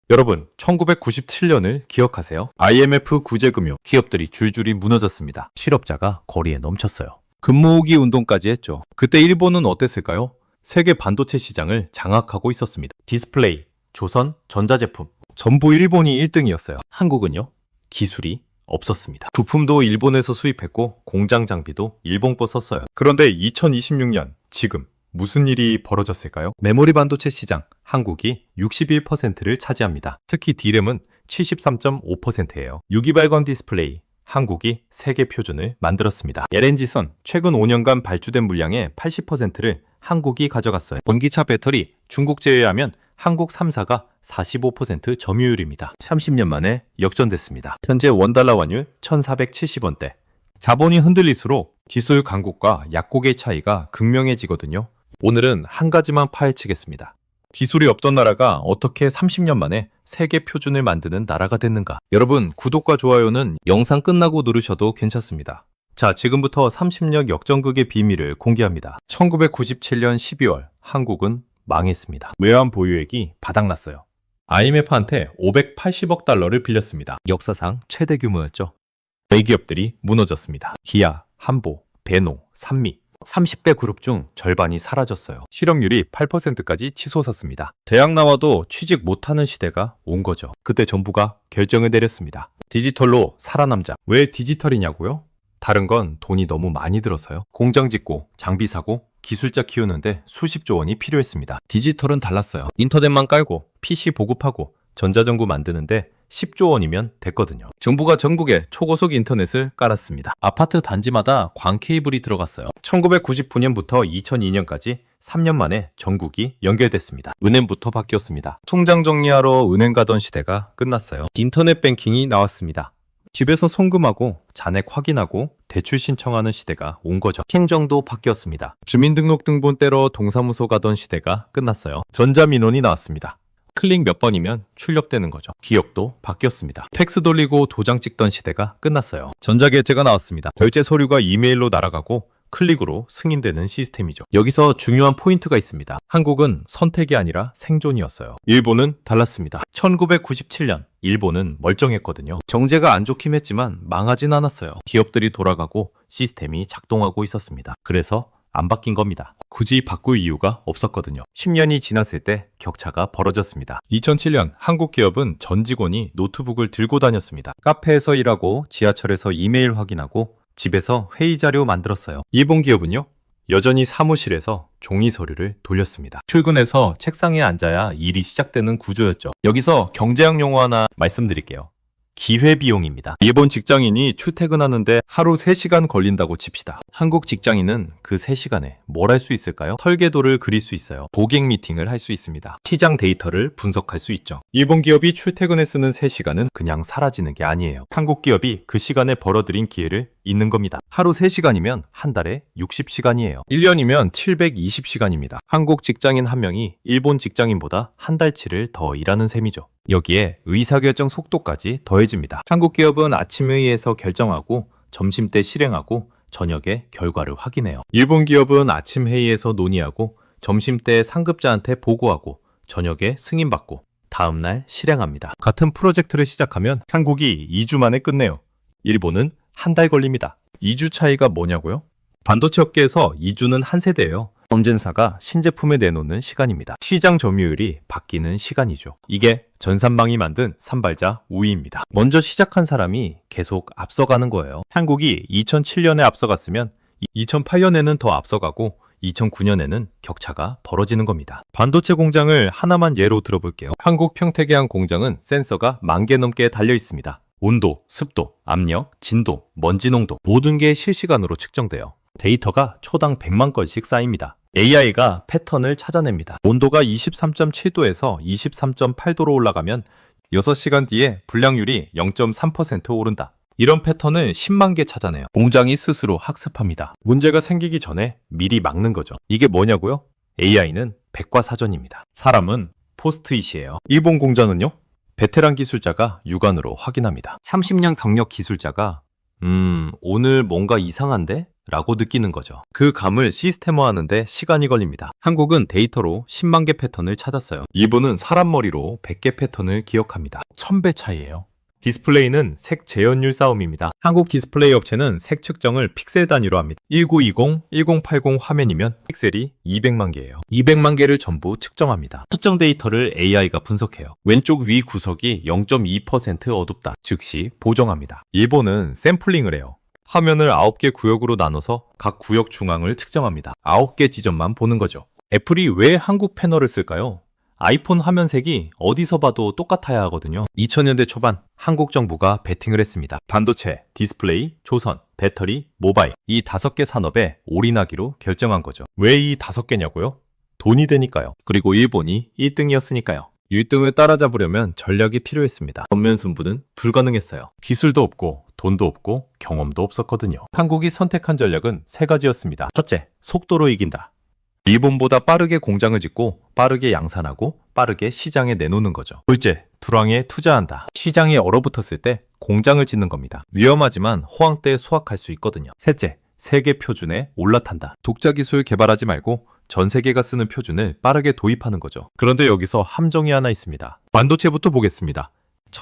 여러분, 1997년을 기억하세요? IMF 구제금융, 기업들이 줄줄이 무너졌습니다. 실업자가 거리에 넘쳤어요. 금모으기 운동까지 했죠. 그때 일본은 어땠을까요? 세계 반도체 시장을 장악하고 있었습니다. 디스플레이, 조선, 전자제품, 전부 일본이 1등이었어요. 한국은요? 기술이 없었습니다. 부품도 일본에서 수입했고 공장 장비도 일본 거 썼어요. 그런데 2026년, 지금 무슨 일이 벌어졌을까요? 메모리 반도체 시장, 한국이 61%를 차지합니다. 특히 D램은 73.5%예요. 유기발광 디스플레이, 한국이 세계 표준을 만들었습니다. LNG선, 최근 5년간 발주된 물량의 80%를 한국이 가져갔어요. 전기차 배터리, 중국 제외하면 한국 3사가 45% 점유율입니다. 30년 만에 역전됐습니다. 현재 원달러 환율 1470원대. 자본이 흔들릴수록 기술 강국과 약국의 차이가 극명해지거든요. 오늘은 한 가지만 파헤치겠습니다. 기술이 없던 나라가 어떻게 30년 만에 세계 표준을 만드는 나라가 됐는가? 여러분, 구독과 좋아요는 영상 끝나고 누르셔도 괜찮습니다. 자, 지금부터 30년 역전극의 비밀을 공개합니다. 1997년 12월, 한국은 망했습니다. 외환 보유액이 바닥났어요. IMF한테 580억 달러를 빌렸습니다. 역사상 최대 규모였죠. 대기업들이 무너졌습니다. 기아, 한보, 베노, 산미, 30대 그룹 중 절반이 사라졌어요. 실업률이 8%까지 치솟았습니다. 대학 나와도 취직 못하는 시대가 온 거죠. 그때 정부가 결정을 내렸습니다. 디지털로 살아남자. 왜 디지털이냐고요? 다른 건 돈이 너무 많이 들어서요. 공장 짓고, 장비 사고, 기술자 키우는데 수십조 원이 필요했습니다. 디지털은 달랐어요. 인터넷만 깔고, PC 보급하고, 전자전구 만드는데 10조 원이면 됐거든요. 정부가 전국에 초고속 인터넷을 깔았습니다. 아파트 단지마다 광 케이블이 들어갔어요. 1999년부터 2002년까지 3년 만에 전국이 연결됐습니다. 은행부터 바뀌었습니다. 통장 정리하러 은행 가던 시대가 끝났어요. 인터넷 뱅킹이 나왔습니다. 집에서 송금하고 잔액 확인하고 대출 신청하는 시대가 온 거죠. 행정도 바뀌었습니다. 주민등록등본 떼러 동사무소 가던 시대가 끝났어요. 전자민원이 나왔습니다. 클릭 몇 번이면 출력되는 거죠. 기억도 바뀌었습니다. 팩스 돌리고 도장 찍던 시대가 끝났어요. 전자결제가 나왔습니다. 결제 서류가 이메일로 날아가고 클릭으로 승인되는 시스템이죠. 여기서 중요한 포인트가 있습니다. 한국은 선택이 아니라 생존이었어요. 일본은 달랐습니다. 1997년 일본은 멀쩡했거든요. 경제가 안 좋긴 했지만 망하진 않았어요. 기업들이 돌아가고 시스템이 작동하고 있었습니다. 그래서 안 바뀐 겁니다. 굳이 바꿀 이유가 없었거든요. 10년이 지났을 때 격차가 벌어졌습니다. 2007년 한국 기업은 전 직원이 노트북을 들고 다녔습니다. 카페에서 일하고 지하철에서 이메일 확인하고 집에서 회의 자료 만들었어요. 일본 기업은요? 여전히 사무실에서 종이 서류를 돌렸습니다. 출근해서 책상에 앉아야 일이 시작되는 구조였죠. 여기서 경제학 용어 하나 말씀드릴게요. 기회비용입니다. 일본 직장인이 출퇴근하는데 하루 3시간 걸린다고 칩시다. 한국 직장인은 그 3시간에 뭘 할 수 있을까요? 설계도를 그릴 수 있어요. 고객 미팅을 할 수 있습니다. 시장 데이터를 분석할 수 있죠. 일본 기업이 출퇴근에 쓰는 3시간은 그냥 사라지는 게 아니에요. 한국 기업이 그 시간에 벌어들인 기회를 잇는 겁니다. 하루 3시간이면 한 달에 60시간이에요. 1년이면 720시간입니다. 한국 직장인 한 명이 일본 직장인보다 한 달치를 더 일하는 셈이죠. 여기에 의사결정 속도까지 더해집니다. 한국 기업은 아침 회의에서 결정하고 점심때 실행하고 저녁에 결과를 확인해요. 일본 기업은 아침 회의에서 논의하고 점심때 상급자한테 보고하고 저녁에 승인받고 다음날 실행합니다. 같은 프로젝트를 시작하면 한국이 2주 만에 끝내요. 일본은 한 달 걸립니다. 2주 차이가 뭐냐고요? 반도체 업계에서 2주는 한 세대예요. 검증사가 신제품을 내놓는 시간입니다. 시장 점유율이 바뀌는 시간이죠. 이게 전산망이 만든 산발자 우위입니다. 먼저 시작한 사람이 계속 앞서가는 거예요. 한국이 2007년에 앞서갔으면 2008년에는 더 앞서가고 2009년에는 격차가 벌어지는 겁니다. 반도체 공장을 하나만 예로 들어볼게요. 한국 평택의 한 공장은 센서가 10,000개 넘게 달려 있습니다. 온도, 습도, 압력, 진도, 먼지 농도 모든 게 실시간으로 측정돼요. 데이터가 초당 100만 건씩 쌓입니다. AI가 패턴을 찾아냅니다. 온도가 23.7도에서 23.8도로 올라가면 6시간 뒤에 불량률이 0.3% 오른다. 이런 패턴을 10만 개 찾아내요. 공장이 스스로 학습합니다. 문제가 생기기 전에 미리 막는 거죠. 이게 뭐냐고요? AI는 백과사전입니다. 사람은 포스트잇이에요. 일본 공장은요? 베테랑 기술자가 육안으로 확인합니다. 30년 경력 기술자가 오늘 뭔가 이상한데? 라고 느끼는 거죠. 그 감을 시스템화하는데 시간이 걸립니다. 한국은 데이터로 10만 개 패턴을 찾았어요. 일본은 사람 머리로 100개 패턴을 기억합니다. 1000배 차이예요. 디스플레이는 색 재현율 싸움입니다. 한국 디스플레이 업체는 색 측정을 픽셀 단위로 합니다. 1920, 1080 화면이면 픽셀이 200만 개예요. 200만 개를 전부 측정합니다. 특정 데이터를 AI가 분석해요. 왼쪽 위 구석이 0.2% 어둡다. 즉시 보정합니다. 일본은 샘플링을 해요. 화면을 9개 구역으로 나눠서 각 구역 중앙을 측정합니다. 9개 지점만 보는 거죠. 애플이 왜 한국 패널을 쓸까요? 아이폰 화면색이 어디서 봐도 똑같아야 하거든요. 2000년대 초반 한국 정부가 베팅을 했습니다. 반도체, 디스플레이, 조선, 배터리, 모바일 이 5개 산업에 올인하기로 결정한 거죠. 왜 이 5개냐고요? 돈이 되니까요. 그리고 일본이 1등이었으니까요. 1등을 따라잡으려면 전략이 필요했습니다. 전면 승부는 불가능했어요. 기술도 없고 돈도 없고 경험도 없었거든요. 한국이 선택한 전략은 3가지였습니다. 첫째, 속도로 이긴다. 일본보다 빠르게 공장을 짓고 빠르게 양산하고 빠르게 시장에 내놓는 거죠. 둘째, 불황에 투자한다. 시장이 얼어붙었을 때 공장을 짓는 겁니다. 위험하지만 호황 때 수확할 수 있거든요. 셋째, 세계 표준에 올라탄다. 독자 기술 개발하지 말고 전 세계가 쓰는 표준을 빠르게 도입하는 거죠. 그런데 여기서 함정이 하나 있습니다. 반도체부터 보겠습니다.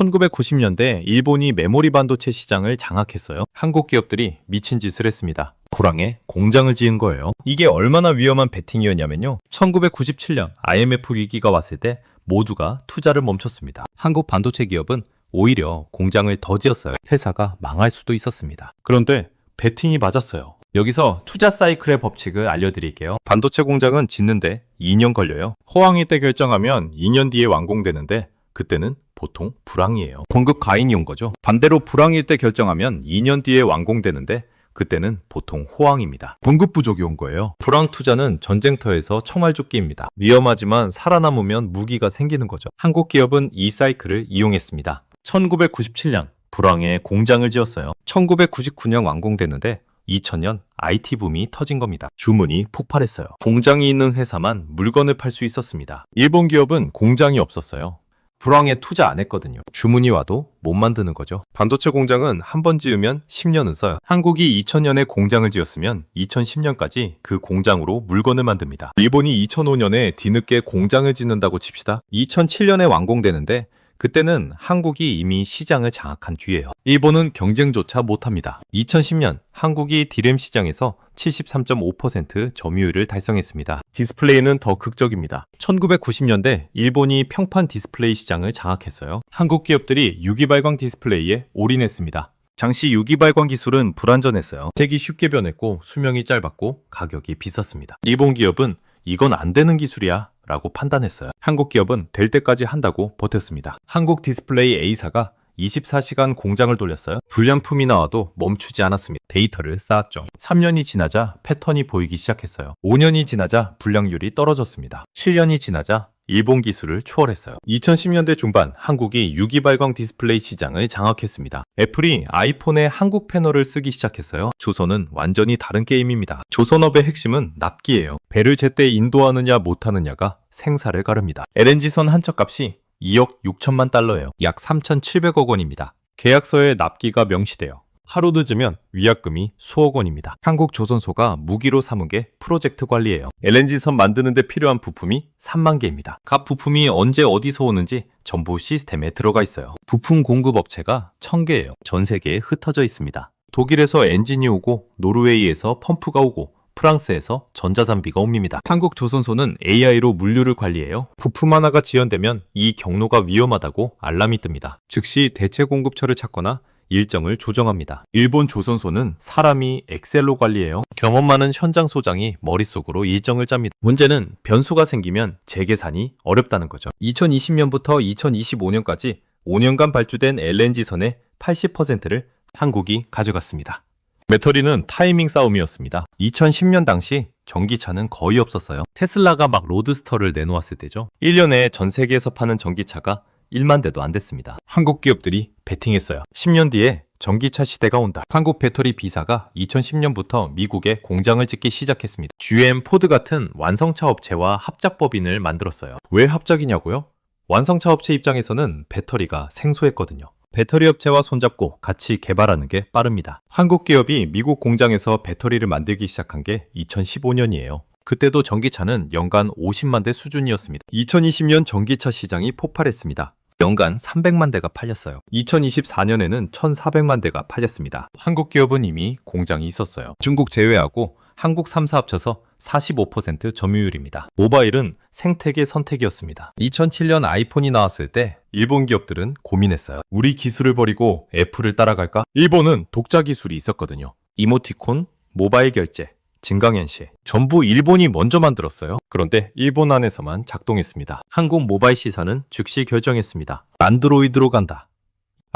1990년대 일본이 메모리 반도체 시장을 장악했어요. 한국 기업들이 미친 짓을 했습니다. 불황에 공장을 지은 거예요. 이게 얼마나 위험한 베팅이었냐면요. 1997년 IMF 위기가 왔을 때 모두가 투자를 멈췄습니다. 한국 반도체 기업은 오히려 공장을 더 지었어요. 회사가 망할 수도 있었습니다. 그런데 베팅이 맞았어요. 여기서 투자 사이클의 법칙을 알려드릴게요. 반도체 공장은 짓는데 2년 걸려요. 호황일 때 결정하면 2년 뒤에 완공되는데 그때는 보통 불황이에요. 공급 과잉이 온 거죠. 반대로 불황일 때 결정하면 2년 뒤에 완공되는데 그때는 보통 호황입니다. 공급 부족이 온 거예요. 불황 투자는 전쟁터에서 총알죽기입니다. 위험하지만 살아남으면 무기가 생기는 거죠. 한국 기업은 이 사이클을 이용했습니다. 1997년 불황에 공장을 지었어요. 1999년 완공되는데 2000년 IT 붐이 터진 겁니다. 주문이 폭발했어요. 공장이 있는 회사만 물건을 팔 수 있었습니다. 일본 기업은 공장이 없었어요. 불황에 투자 안 했거든요. 주문이 와도 못 만드는 거죠. 반도체 공장은 한 번 지으면 10년은 써요. 한국이 2000년에 공장을 지었으면 2010년까지 그 공장으로 물건을 만듭니다. 일본이 2005년에 뒤늦게 공장을 짓는다고 칩시다. 2007년에 완공되는데 그때는 한국이 이미 시장을 장악한 뒤에요. 일본은 경쟁조차 못합니다. 2010년 한국이 디램 시장에서 73.5% 점유율을 달성했습니다. 디스플레이는 더 극적입니다. 1990년대 일본이 평판 디스플레이 시장을 장악했어요. 한국 기업들이 유기발광 디스플레이에 올인했습니다. 당시 유기발광 기술은 불안전했어요. 색이 쉽게 변했고 수명이 짧았고 가격이 비쌌습니다. 일본 기업은 이건 안 되는 기술이야 라고 판단했어요. 한국 기업은 될 때까지 한다고 버텼습니다. 한국 디스플레이 A사가 24시간 공장을 돌렸어요. 불량품이 나와도 멈추지 않았습니다. 데이터를 쌓았죠. 3년이 지나자 패턴이 보이기 시작했어요. 5년이 지나자 불량률이 떨어졌습니다. 7년이 지나자 일본 기술을 추월했어요. 2010년대 중반 한국이 유기발광 디스플레이 시장을 장악했습니다. 애플이 아이폰에 한국 패널을 쓰기 시작했어요. 조선은 완전히 다른 게임입니다. 조선업의 핵심은 납기예요. 배를 제때 인도하느냐 못하느냐가 생사를 가릅니다. LNG선 한 척 값이 2억 6천만 달러예요. 약 3,700억 원입니다. 계약서에 납기가 명시돼요. 하루 늦으면 위약금이 수억 원입니다. 한국 조선소가 무기로 삼은 게 프로젝트 관리예요. LNG선 만드는 데 필요한 부품이 3만 개입니다. 각 부품이 언제 어디서 오는지 전부 시스템에 들어가 있어요. 부품 공급 업체가 1000개예요. 전 세계에 흩어져 있습니다. 독일에서 엔진이 오고 노르웨이에서 펌프가 오고 프랑스에서 전자장비가 옵니다. 한국 조선소는 AI로 물류를 관리해요. 부품 하나가 지연되면 이 경로가 위험하다고 알람이 뜹니다. 즉시 대체 공급처를 찾거나 일정을 조정합니다. 일본 조선소는 사람이 엑셀로 관리해요. 경험 많은 현장 소장이 머릿속으로 일정을 짭니다. 문제는 변수가 생기면 재계산이 어렵다는 거죠. 2020년부터 2025년까지 5년간 발주된 LNG선의 80%를 한국이 가져갔습니다. 배터리는 타이밍 싸움이었습니다. 2010년 당시 전기차는 거의 없었어요. 테슬라가 막 로드스터를 내놓았을 때죠. 1년에 전 세계에서 파는 전기차가 1만 대도 안 됐습니다. 한국 기업들이 베팅했어요. 10년 뒤에 전기차 시대가 온다. 한국 배터리 B사가 2010년부터 미국에 공장을 짓기 시작했습니다. GM, 포드 같은 완성차 업체와 합작법인을 만들었어요. 왜 합작이냐고요? 완성차 업체 입장에서는 배터리가 생소했거든요. 배터리 업체와 손잡고 같이 개발하는 게 빠릅니다. 한국 기업이 미국 공장에서 배터리를 만들기 시작한 게 2015년이에요. 그때도 전기차는 연간 50만 대 수준이었습니다. 2020년 전기차 시장이 폭발했습니다. 연간 300만 대가 팔렸어요. 2024년에는 1,400만 대가 팔렸습니다. 한국 기업은 이미 공장이 있었어요. 중국 제외하고 한국 3사 합쳐서 45% 점유율입니다. 모바일은 생태계 선택이었습니다. 2007년 아이폰이 나왔을 때 일본 기업들은 고민했어요. 우리 기술을 버리고 애플을 따라갈까? 일본은 독자 기술이 있었거든요. 이모티콘, 모바일 결제, 증강현실 전부 일본이 먼저 만들었어요. 그런데 일본 안에서만 작동했습니다. 한국 모바일 시사는 즉시 결정했습니다. 안드로이드로 간다.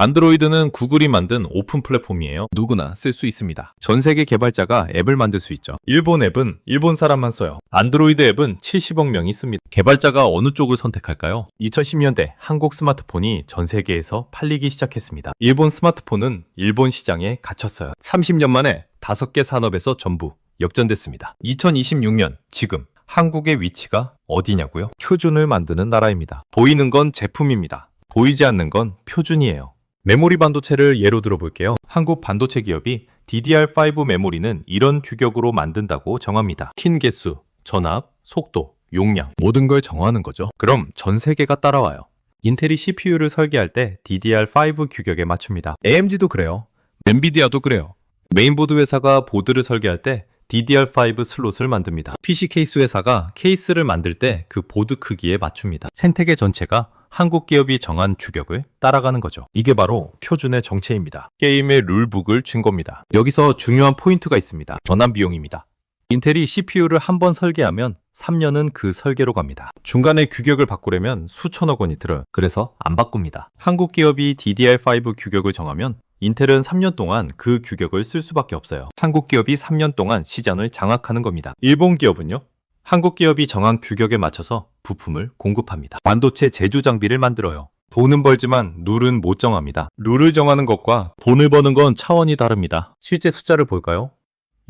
안드로이드는 구글이 만든 오픈 플랫폼이에요. 누구나 쓸 수 있습니다. 전 세계 개발자가 앱을 만들 수 있죠. 일본 앱은 일본 사람만 써요. 안드로이드 앱은 70억 명이 씁니다. 개발자가 어느 쪽을 선택할까요? 2010년대 한국 스마트폰이 전 세계에서 팔리기 시작했습니다. 일본 스마트폰은 일본 시장에 갇혔어요. 30년 만에 5개 산업에서 전부 역전됐습니다. 2026년 지금 한국의 위치가 어디냐고요? 표준을 만드는 나라입니다. 보이는 건 제품입니다. 보이지 않는 건 표준이에요. 메모리 반도체를 예로 들어볼게요. 한국 반도체 기업이 DDR5 메모리는 이런 규격으로 만든다고 정합니다. 킨 개수, 전압, 속도, 용량 모든 걸 정하는 거죠. 그럼 전 세계가 따라와요. 인텔이 CPU를 설계할 때 DDR5 규격에 맞춥니다. AMD도 그래요. 엔비디아도 그래요. 메인보드 회사가 보드를 설계할 때 DDR5 슬롯을 만듭니다. PC 케이스 회사가 케이스를 만들 때 그 보드 크기에 맞춥니다. 생태계 전체가 한국 기업이 정한 규격을 따라가는 거죠. 이게 바로 표준의 정체입니다. 게임의 룰북을 준 겁니다. 여기서 중요한 포인트가 있습니다. 전환 비용입니다. 인텔이 CPU를 한 번 설계하면 3년은 그 설계로 갑니다. 중간에 규격을 바꾸려면 수천억 원이 들어요. 그래서 안 바꿉니다. 한국 기업이 DDR5 규격을 정하면 인텔은 3년 동안 그 규격을 쓸 수밖에 없어요. 한국 기업이 3년 동안 시장을 장악하는 겁니다. 일본 기업은요? 한국 기업이 정한 규격에 맞춰서 부품을 공급합니다. 반도체 제조 장비를 만들어요. 돈은 벌지만 룰은 못 정합니다. 룰을 정하는 것과 돈을 버는 건 차원이 다릅니다. 실제 숫자를 볼까요?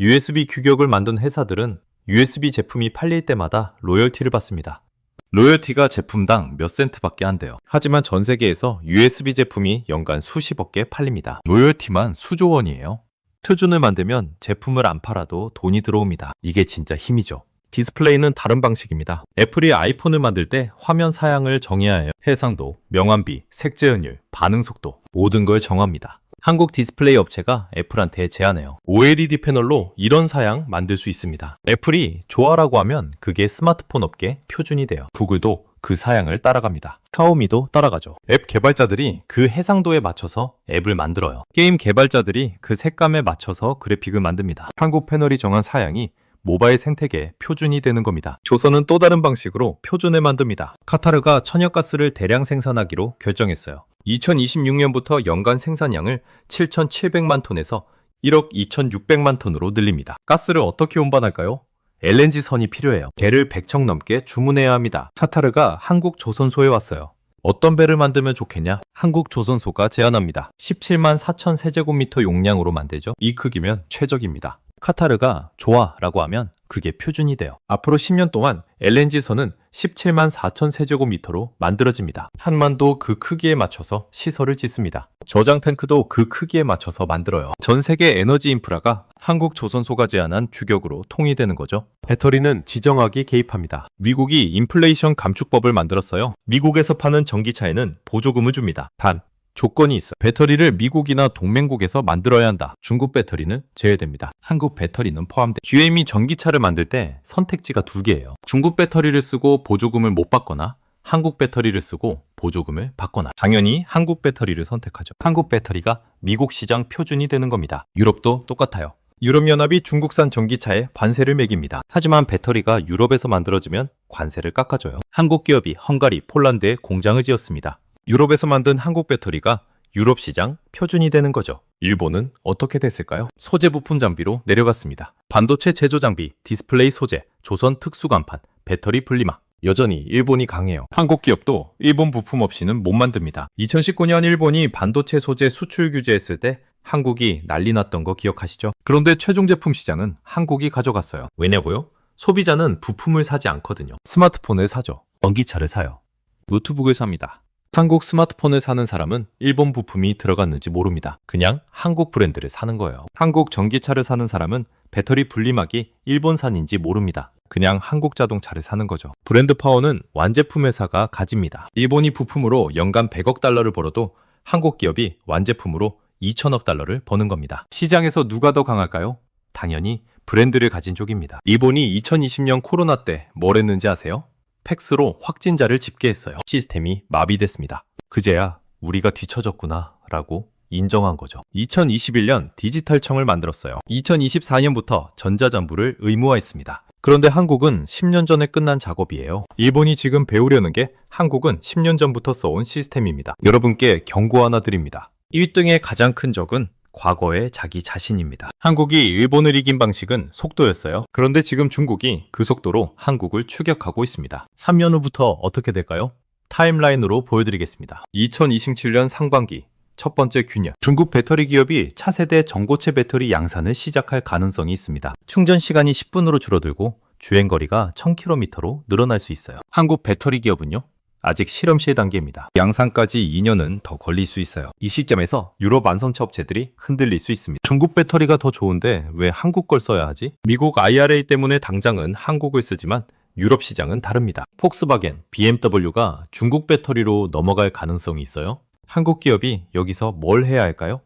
USB 규격을 만든 회사들은 USB 제품이 팔릴 때마다 로열티를 받습니다. 로열티가 제품당 몇 센트밖에 안 돼요. 하지만 전 세계에서 USB 제품이 연간 수십억 개 팔립니다. 로열티만 수조 원이에요. 표준을 만들면 제품을 안 팔아도 돈이 들어옵니다. 이게 진짜 힘이죠. 디스플레이는 다른 방식입니다. 애플이 아이폰을 만들 때 화면 사양을 정해야 해요. 해상도, 명암비, 색재현율, 반응 속도 모든 걸 정합니다. 한국 디스플레이 업체가 애플한테 제안해요. OLED 패널로 이런 사양 만들 수 있습니다. 애플이 좋아라고 하면 그게 스마트폰 업계 표준이 돼요. 구글도 그 사양을 따라갑니다. 샤오미도 따라가죠. 앱 개발자들이 그 해상도에 맞춰서 앱을 만들어요. 게임 개발자들이 그 색감에 맞춰서 그래픽을 만듭니다. 한국 패널이 정한 사양이 모바일 생태계 표준이 되는 겁니다. 조선은 또 다른 방식으로 표준을 만듭니다. 카타르가 천연가스를 대량 생산하기로 결정했어요. 2026년부터 연간 생산량을 7,700만 톤에서 1억 2,600만 톤으로 늘립니다. 가스를 어떻게 운반할까요? LNG선이 필요해요. 배를 100척 넘게 주문해야 합니다. 카타르가 한국 조선소에 왔어요. 어떤 배를 만들면 좋겠냐? 한국 조선소가 제안합니다. 17만 4천 세제곱미터 용량으로 만들죠. 이 크기면 최적입니다. 카타르가 좋아 라고 하면 그게 표준이 돼요. 앞으로 10년 동안 LNG선은 17만 4천 세제곱미터로 만들어집니다. 한만도 그 크기에 맞춰서 시설을 짓습니다. 저장 탱크도 그 크기에 맞춰서 만들어요. 전 세계 에너지 인프라가 한국 조선소가 제안한 규격으로 통일되는 거죠. 배터리는 지정학이 개입합니다. 미국이 인플레이션 감축법을 만들었어요. 미국에서 파는 전기차에는 보조금을 줍니다. 단 조건이 있어. 배터리를 미국이나 동맹국에서 만들어야 한다. 중국 배터리는 제외됩니다. 한국 배터리는 포함돼. GM이 전기차를 만들 때 선택지가 2개예요. 중국 배터리를 쓰고 보조금을 못 받거나 한국 배터리를 쓰고 보조금을 받거나. 당연히 한국 배터리를 선택하죠. 한국 배터리가 미국 시장 표준이 되는 겁니다. 유럽도 똑같아요. 유럽연합이 중국산 전기차에 관세를 매깁니다. 하지만 배터리가 유럽에서 만들어지면 관세를 깎아줘요. 한국 기업이 헝가리, 폴란드에 공장을 지었습니다. 유럽에서 만든 한국 배터리가 유럽 시장 표준이 되는 거죠. 일본은 어떻게 됐을까요? 소재 부품 장비로 내려갔습니다. 반도체 제조 장비, 디스플레이 소재, 조선 특수간판, 배터리 분리막. 여전히 일본이 강해요. 한국 기업도 일본 부품 없이는 못 만듭니다. 2019년 일본이 반도체 소재 수출 규제했을 때 한국이 난리 났던 거 기억하시죠? 그런데 최종 제품 시장은 한국이 가져갔어요. 왜냐고요? 소비자는 부품을 사지 않거든요. 스마트폰을 사죠. 전기차를 사요. 노트북을 삽니다. 한국 스마트폰을 사는 사람은 일본 부품이 들어갔는지 모릅니다. 그냥 한국 브랜드를 사는 거예요. 한국 전기차를 사는 사람은 배터리 분리막이 일본산인지 모릅니다. 그냥 한국 자동차를 사는 거죠. 브랜드 파워는 완제품 회사가 가집니다. 일본이 부품으로 연간 100억 달러를 벌어도 한국 기업이 완제품으로 2천억 달러를 버는 겁니다. 시장에서 누가 더 강할까요? 당연히 브랜드를 가진 쪽입니다. 일본이 2020년 코로나 때 뭘 했는지 아세요? 팩스로 확진자를 집계했어요. 시스템이 마비됐습니다. 그제야 우리가 뒤처졌구나 라고 인정한 거죠. 2021년 디지털청을 만들었어요. 2024년부터 전자장부를 의무화했습니다. 그런데 한국은 10년 전에 끝난 작업이에요. 일본이 지금 배우려는 게 한국은 10년 전부터 써온 시스템입니다. 여러분께 경고 하나 드립니다. 1등의 가장 큰 적은 과거의 자기 자신입니다. 한국이 일본을 이긴 방식은 속도였어요. 그런데 지금 중국이 그 속도로 한국을 추격하고 있습니다. 3년 후부터 어떻게 될까요? 타임라인으로 보여드리겠습니다. 2027년 상반기 첫 번째 균열. 중국 배터리 기업이 차세대 전고체 배터리 양산을 시작할 가능성이 있습니다. 충전 시간이 10분으로 줄어들고 주행거리가 1000km로 늘어날 수 있어요. 한국 배터리 기업은요? 아직 실험실 단계입니다. 양산까지 2년은 더 걸릴 수 있어요. 이 시점에서 유럽 완성차 업체들이 흔들릴 수 있습니다. 중국 배터리가 더 좋은데 왜 한국 걸 써야 하지? 미국 IRA 때문에 당장은 한국을 쓰지만 유럽 시장은 다릅니다. 폭스바겐, BMW가 중국 배터리로 넘어갈 가능성이 있어요. 한국 기업이 여기서 뭘 해야 할까요?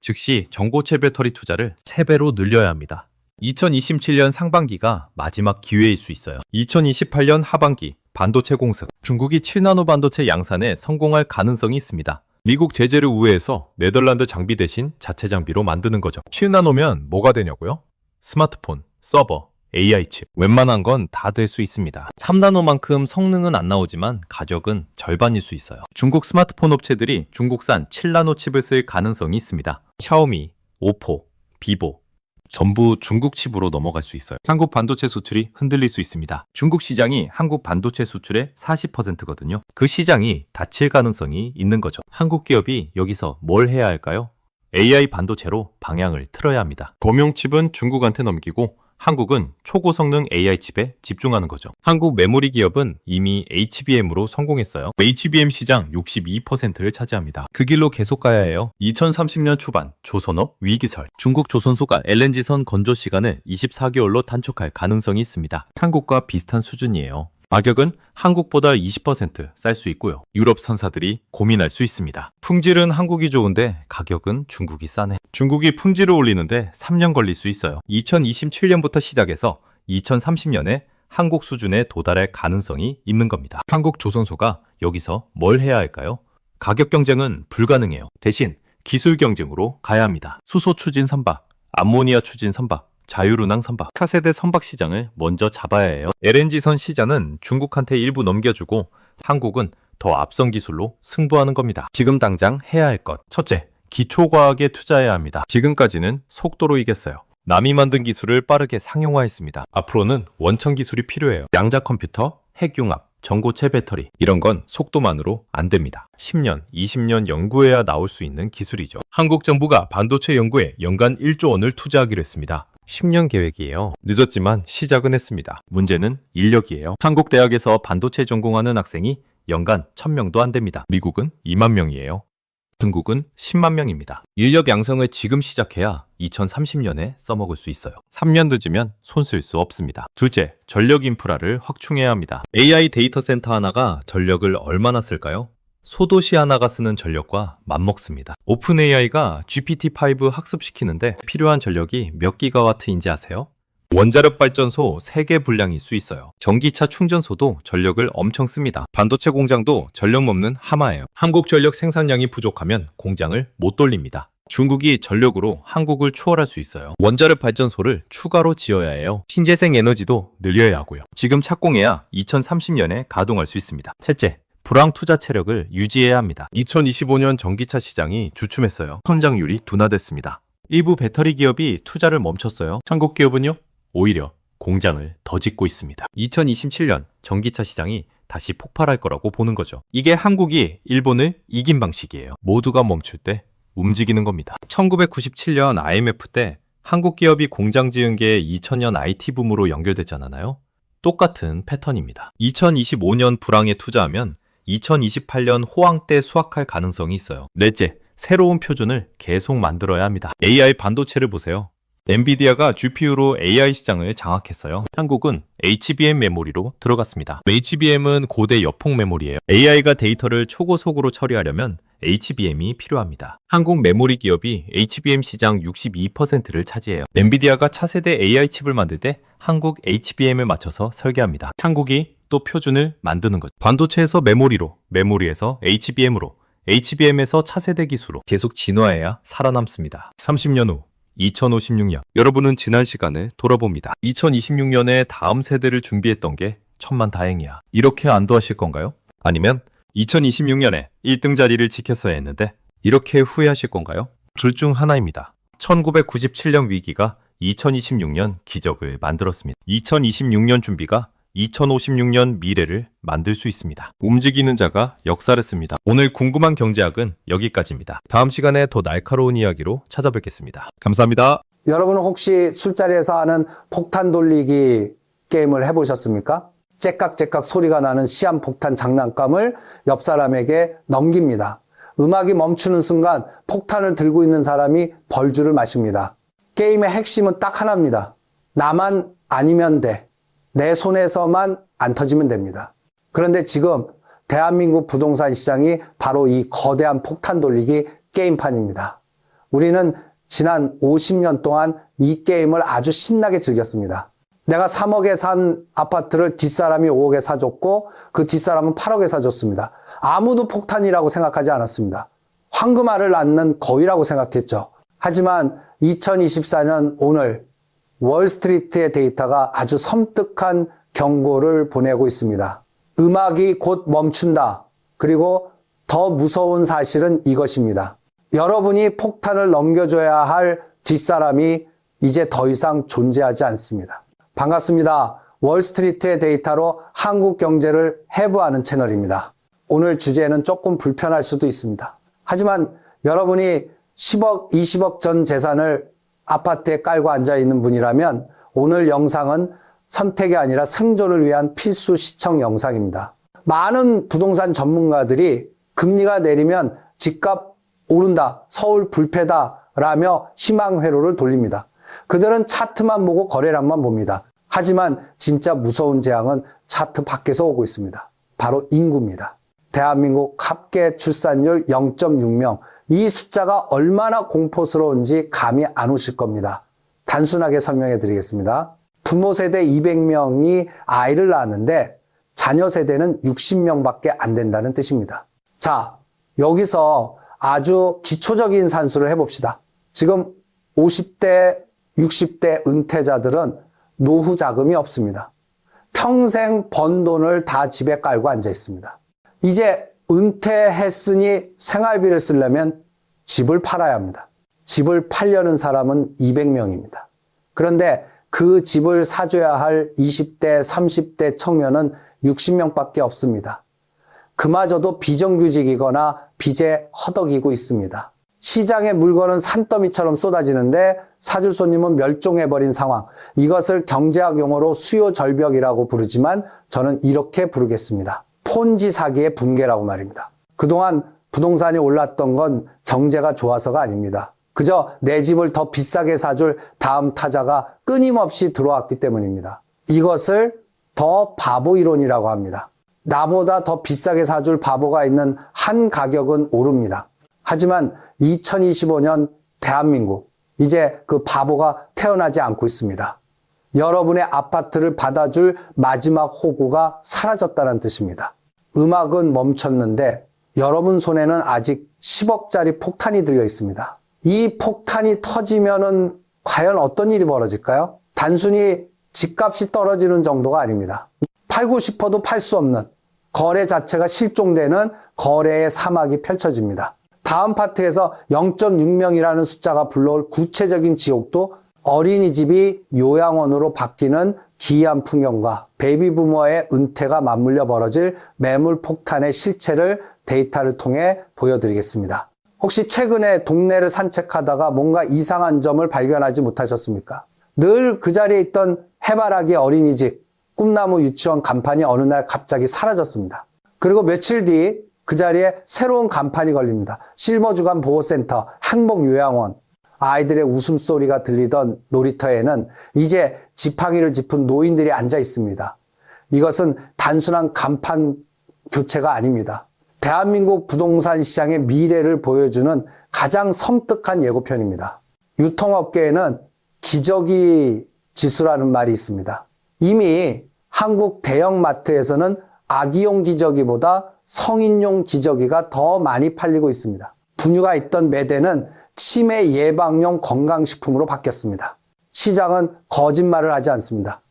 즉시 전고체 배터리 투자를 3배로 늘려야 합니다. 2027년 상반기가 마지막 기회일 수 있어요. 2028년 하반기 반도체 공습. 중국이 7나노 반도체 양산에 성공할 가능성이 있습니다. 미국 제재를 우회해서 네덜란드 장비 대신 자체 장비로 만드는 거죠. 7나노면 뭐가 되냐고요? 스마트폰, 서버, AI 칩. 웬만한 건 다 될 수 있습니다. 3나노만큼 성능은 안 나오지만 가격은 절반일 수 있어요. 중국 스마트폰 업체들이 중국산 7나노 칩을 쓸 가능성이 있습니다. 샤오미, 오포, 비보. 전부 중국 칩으로 넘어갈 수 있어요. 한국 반도체 수출이 흔들릴 수 있습니다. 중국 시장이 한국 반도체 수출의 40%거든요. 그 시장이 닫힐 가능성이 있는 거죠. 한국 기업이 여기서 뭘 해야 할까요? AI 반도체로 방향을 틀어야 합니다. 검용칩은 중국한테 넘기고 한국은 초고성능 AI 칩에 집중하는 거죠. 한국 메모리 기업은 이미 HBM으로 성공했어요. HBM 시장 62%를 차지합니다. 그 길로 계속 가야 해요. 2030년 초반 조선업 위기설. 중국 조선소가 LNG선 건조 시간을 24개월로 단축할 가능성이 있습니다. 한국과 비슷한 수준이에요. 가격은 한국보다 20% 쌀 수 있고요. 유럽 선사들이 고민할 수 있습니다. 품질은 한국이 좋은데 가격은 중국이 싸네. 중국이 품질을 올리는데 3년 걸릴 수 있어요. 2027년부터 시작해서 2030년에 한국 수준에 도달할 가능성이 있는 겁니다. 한국 조선소가 여기서 뭘 해야 할까요? 가격 경쟁은 불가능해요. 대신 기술 경쟁으로 가야 합니다. 수소 추진 선박, 암모니아 추진 선박, 자율운항 선박, 차세대 선박 시장을 먼저 잡아야 해요. LNG선 시장은 중국한테 일부 넘겨주고 한국은 더 앞선 기술로 승부하는 겁니다. 지금 당장 해야 할 것. 첫째, 기초과학에 투자해야 합니다. 지금까지는 속도로 이겼어요. 남이 만든 기술을 빠르게 상용화했습니다. 앞으로는 원천 기술이 필요해요. 양자 컴퓨터, 핵융합, 전고체 배터리 이런 건 속도만으로 안 됩니다. 10년, 20년 연구해야 나올 수 있는 기술이죠. 한국 정부가 반도체 연구에 연간 1조 원을 투자하기로 했습니다. 10년 계획이에요. 늦었지만 시작은 했습니다. 문제는 인력이에요. 한국 대학에서 반도체 전공하는 학생이 연간 1000명도 안 됩니다. 미국은 2만 명이에요. 중국은 10만 명입니다. 인력 양성을 지금 시작해야 2030년에 써먹을 수 있어요. 3년 늦으면 손 쓸 수 없습니다. 둘째, 전력 인프라를 확충해야 합니다. AI 데이터 센터 하나가 전력을 얼마나 쓸까요? 소도시 하나가 쓰는 전력과 맞먹습니다. 오픈 AI가 GPT-5 학습시키는데 필요한 전력이 몇 기가와트인지 아세요? 원자력 발전소 3개 분량일 수 있어요. 전기차 충전소도 전력을 엄청 씁니다. 반도체 공장도 전력 없는 하마예요. 한국 전력 생산량이 부족하면 공장을 못 돌립니다. 중국이 전력으로 한국을 추월할 수 있어요. 원자력 발전소를 추가로 지어야 해요. 신재생 에너지도 늘려야 하고요. 지금 착공해야 2030년에 가동할 수 있습니다. 셋째, 불황 투자 체력을 유지해야 합니다. 2025년 전기차 시장이 주춤했어요. 성장률이 둔화됐습니다. 일부 배터리 기업이 투자를 멈췄어요. 한국 기업은요? 오히려 공장을 더 짓고 있습니다. 2027년 전기차 시장이 다시 폭발할 거라고 보는 거죠. 이게 한국이 일본을 이긴 방식이에요. 모두가 멈출 때 움직이는 겁니다. 1997년 IMF 때 한국 기업이 공장 지은 게 2000년 IT 붐으로 연결됐잖아요. 똑같은 패턴입니다. 2025년 불황에 투자하면 2028년 호황 때 수확할 가능성이 있어요. 넷째, 새로운 표준을 계속 만들어야 합니다. AI 반도체를 보세요. 엔비디아가 GPU로 AI 시장을 장악했어요. 한국은 HBM 메모리로 들어갔습니다. HBM은 고대 여폭 메모리예요. AI가 데이터를 초고속으로 처리하려면 HBM이 필요합니다. 한국 메모리 기업이 HBM 시장 62%를 차지해요. 엔비디아가 차세대 AI 칩을 만들 때 한국 HBM에 맞춰서 설계합니다. 한국이 또 표준을 만드는 거죠. 반도체에서 메모리로, 메모리에서 HBM으로, HBM에서 차세대 기술로 계속 진화해야 살아남습니다. 30년 후 2056년, 여러분은 지난 시간을 돌아봅니다. 2026년에 다음 세대를 준비했던 게 천만다행이야. 이렇게 안도하실 건가요? 아니면 2026년에 1등 자리를 지켰어야 했는데 이렇게 후회하실 건가요? 둘 중 하나입니다. 1997년 위기가 2026년 기적을 만들었습니다. 2026년 준비가 2056년 미래를 만들 수 있습니다. 움직이는 자가 역사를 씁니다. 오늘 궁금한 경제학은 여기까지입니다. 다음 시간에 더 날카로운 이야기로 찾아뵙겠습니다. 감사합니다. 여러분은 혹시 술자리에서 하는 폭탄 돌리기 게임을 해보셨습니까? 째깍째깍 소리가 나는 시한폭탄 장난감을 옆 사람에게 넘깁니다. 음악이 멈추는 순간 폭탄을 들고 있는 사람이 벌주를 마십니다. 게임의 핵심은 딱 하나입니다. 나만 아니면 돼. 내 손에서만 안 터지면 됩니다. 그런데 지금 대한민국 부동산 시장이 바로 이 거대한 폭탄 돌리기 게임판입니다. 우리는 지난 50년 동안 이 게임을 아주 신나게 즐겼습니다. 내가 3억에 산 아파트를 뒷사람이 5억에 사줬고 그 뒷사람은 8억에 사줬습니다. 아무도 폭탄이라고 생각하지 않았습니다. 황금알을 낳는 거위라고 생각했죠. 하지만 2024년 오늘 월스트리트의 데이터가 아주 섬뜩한 경고를 보내고 있습니다. 음악이 곧 멈춘다. 그리고 더 무서운 사실은 이것입니다. 여러분이 폭탄을 넘겨줘야 할 뒷사람이 이제 더 이상 존재하지 않습니다. 반갑습니다. 월스트리트의 데이터로 한국 경제를 해부하는 채널입니다. 오늘 주제는 조금 불편할 수도 있습니다. 하지만 여러분이 10억, 20억 전 재산을 아파트에 깔고 앉아있는 분이라면 오늘 영상은 선택이 아니라 생존을 위한 필수 시청 영상입니다. 많은 부동산 전문가들이 금리가 내리면 집값 오른다, 서울 불패다 라며 희망 회로를 돌립니다. 그들은 차트만 보고 거래량만 봅니다. 하지만 진짜 무서운 재앙은 차트 밖에서 오고 있습니다. 바로 인구입니다. 대한민국 합계 출산율 0.6명. 이 숫자가 얼마나 공포스러운지 감이 안 오실 겁니다. 단순하게 설명해 드리겠습니다. 부모 세대 200명이 아이를 낳았는데 자녀 세대는 60명밖에 안 된다는 뜻입니다. 자, 여기서 아주 기초적인 산수를 해봅시다. 지금 50대, 60대 은퇴자들은 노후 자금이 없습니다. 평생 번 돈을 다 집에 깔고 앉아 있습니다. 이제 은퇴했으니 생활비를 쓰려면 집을 팔아야 합니다. 집을 팔려는 사람은 200명입니다. 그런데 그 집을 사줘야 할 20대, 30대 청년은 60명밖에 없습니다. 그마저도 비정규직이거나 빚에 허덕이고 있습니다. 시장의 물건은 산더미처럼 쏟아지는데 사줄 손님은 멸종해버린 상황. 이것을 경제학 용어로 수요 절벽이라고 부르지만 저는 이렇게 부르겠습니다. 폰지 사기의 붕괴라고 말입니다. 그동안 부동산이 올랐던 건 경제가 좋아서가 아닙니다. 그저 내 집을 더 비싸게 사줄 다음 타자가 끊임없이 들어왔기 때문입니다. 이것을 더 바보 이론이라고 합니다. 나보다 더 비싸게 사줄 바보가 있는 한 가격은 오릅니다. 하지만 2025년 대한민국, 이제 그 바보가 태어나지 않고 있습니다. 여러분의 아파트를 받아줄 마지막 호구가 사라졌다는 뜻입니다. 음악은 멈췄는데 여러분 손에는 아직 10억짜리 폭탄이 들려 있습니다. 이 폭탄이 터지면은 과연 어떤 일이 벌어질까요? 단순히 집값이 떨어지는 정도가 아닙니다. 팔고 싶어도 팔 수 없는, 거래 자체가 실종되는 거래의 사막이 펼쳐집니다. 다음 파트에서 0.6명이라는 숫자가 불러올 구체적인 지옥도 어린이집이 요양원으로 바뀌는 기이한 풍경과 베이비부머의 은퇴가 맞물려 벌어질 매물 폭탄의 실체를 데이터를 통해 보여드리겠습니다. 혹시 최근에 동네를 산책하다가 뭔가 이상한 점을 발견하지 못하셨습니까? 늘 그 자리에 있던 해바라기 어린이집, 꿈나무 유치원 간판이 어느 날 갑자기 사라졌습니다. 그리고 며칠 뒤 그 자리에 새로운 간판이 걸립니다. 실버주간 보호센터, 항복요양원. 아이들의 웃음소리가 들리던 놀이터에는 이제 지팡이를 짚은 노인들이 앉아 있습니다. 이것은 단순한 간판 교체가 아닙니다. 대한민국 부동산 시장의 미래를 보여주는 가장 섬뜩한 예고편입니다. 유통업계에는 기저귀 지수라는 말이 있습니다. 이미 한국 대형마트에서는 아기용 기저귀보다 성인용 기저귀가 더 많이 팔리고 있습니다. 분유가 있던 매대는 치매 예방용 건강식품으로 바뀌었습니다. 시장은 거짓말을 하지 않습니다.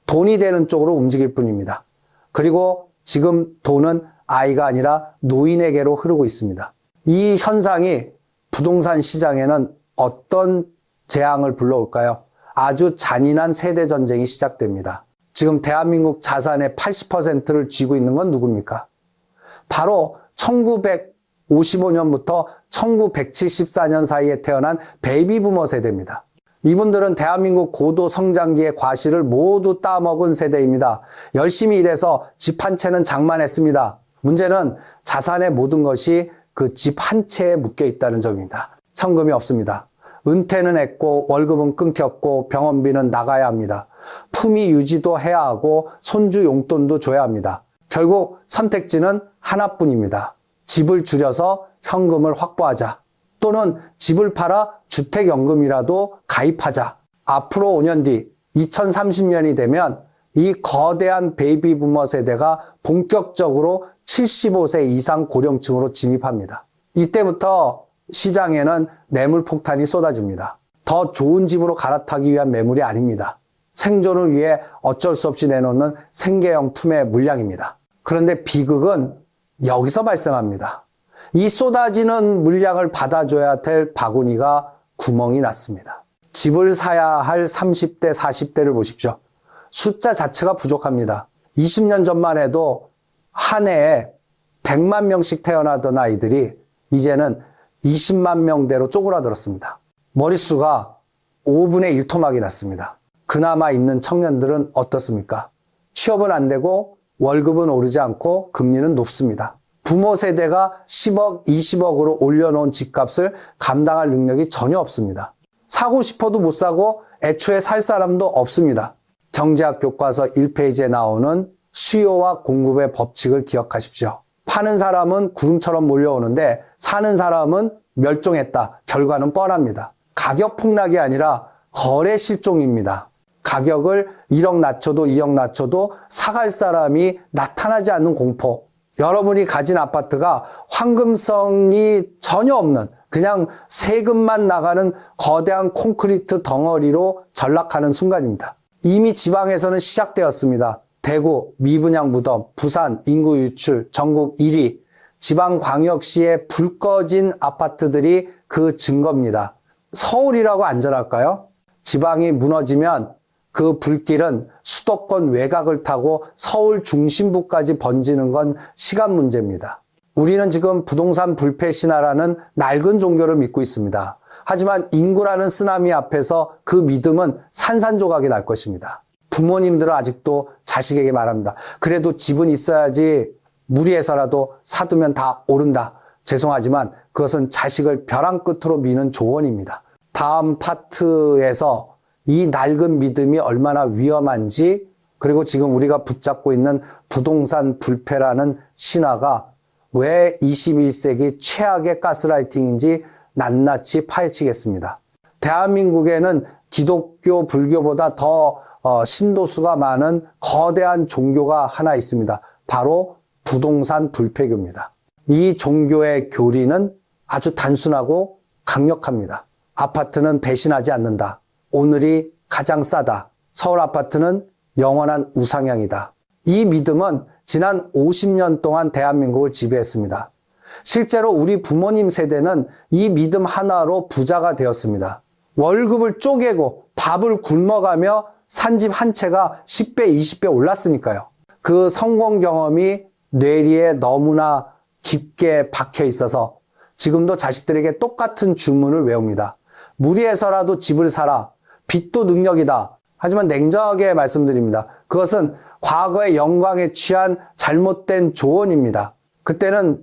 돈이 되는 쪽으로 움직일 뿐입니다. 그리고 지금 돈은 아이가 아니라 노인에게로 흐르고 있습니다. 이 현상이 부동산 시장에는 어떤 재앙을 불러올까요? 아주 잔인한 세대 전쟁이 시작됩니다. 지금 대한민국 자산의 80%를 쥐고 있는 건 누굽니까? 바로 1955년부터 1974년 사이에 태어난 베이비부머 세대입니다. 이분들은 대한민국 고도 성장기의 과실을 모두 따먹은 세대입니다. 열심히 일해서 집 한 채는 장만했습니다. 문제는 자산의 모든 것이 그 집 한 채에 묶여 있다는 점입니다. 현금이 없습니다. 은퇴는 했고 월급은 끊겼고 병원비는 나가야 합니다. 품위 유지도 해야 하고 손주 용돈도 줘야 합니다. 결국 선택지는 하나뿐입니다. 집을 줄여서 현금을 확보하자. 또는 집을 팔아 주택연금이라도 가입하자. 앞으로 5년 뒤 2030년이 되면 이 거대한 베이비부머 세대가 본격적으로 75세 이상 고령층으로 진입합니다. 이때부터 시장에는 매물 폭탄이 쏟아집니다. 더 좋은 집으로 갈아타기 위한 매물이 아닙니다. 생존을 위해 어쩔 수 없이 내놓는 생계형 투매 물량입니다. 그런데 비극은 여기서 발생합니다. 이 쏟아지는 물량을 받아줘야 될 바구니가 구멍이 났습니다. 집을 사야 할 30대, 40대를 보십시오. 숫자 자체가 부족합니다. 20년 전만 해도 한 해에 100만 명씩 태어나던 아이들이 이제는 20만 명대로 쪼그라들었습니다. 머릿수가 5분의 1토막이 났습니다. 그나마 있는 청년들은 어떻습니까? 취업은 안 되고 월급은 오르지 않고 금리는 높습니다. 부모 세대가 10억, 20억으로 올려놓은 집값을 감당할 능력이 전혀 없습니다. 사고 싶어도 못 사고 애초에 살 사람도 없습니다. 경제학 교과서 1페이지에 나오는 수요와 공급의 법칙을 기억하십시오. 파는 사람은 구름처럼 몰려오는데 사는 사람은 멸종했다. 결과는 뻔합니다. 가격 폭락이 아니라 거래 실종입니다. 가격을 1억 낮춰도 2억 낮춰도 사갈 사람이 나타나지 않는 공포. 여러분이 가진 아파트가 황금성이 전혀 없는 그냥 세금만 나가는 거대한 콘크리트 덩어리로 전락하는 순간입니다. 이미 지방에서는 시작되었습니다. 대구, 미분양 무덤, 부산, 인구 유출, 전국 1위, 지방광역시의 불 꺼진 아파트들이 그 증거입니다. 서울이라고 안전할까요? 지방이 무너지면 그 불길은 수도권 외곽을 타고 서울 중심부까지 번지는 건 시간 문제입니다. 우리는 지금 부동산 불패 신화라는 낡은 종교를 믿고 있습니다. 하지만 인구라는 쓰나미 앞에서 그 믿음은 산산조각이 날 것입니다. 부모님들은 아직도 자식에게 말합니다. 그래도 집은 있어야지 무리해서라도 사두면 다 오른다. 죄송하지만 그것은 자식을 벼랑 끝으로 미는 조언입니다. 다음 파트에서 이 낡은 믿음이 얼마나 위험한지, 그리고 지금 우리가 붙잡고 있는 부동산 불패라는 신화가 왜 21세기 최악의 가스라이팅인지 낱낱이 파헤치겠습니다. 대한민국에는 기독교, 불교보다 더 신도수가 많은 거대한 종교가 하나 있습니다. 바로 부동산 불패교입니다. 이 종교의 교리는 아주 단순하고 강력합니다. 아파트는 배신하지 않는다. 오늘이 가장 싸다. 서울 아파트는 영원한 우상향이다. 이 믿음은 지난 50년 동안 대한민국을 지배했습니다. 실제로 우리 부모님 세대는 이 믿음 하나로 부자가 되었습니다. 월급을 쪼개고 밥을 굶어가며 산 집 한 채가 10배, 20배 올랐으니까요. 그 성공 경험이 뇌리에 너무나 깊게 박혀 있어서 지금도 자식들에게 똑같은 주문을 외웁니다. 무리해서라도 집을 사라. 빚도 능력이다. 하지만 냉정하게 말씀드립니다. 그것은 과거의 영광에 취한 잘못된 조언입니다. 그때는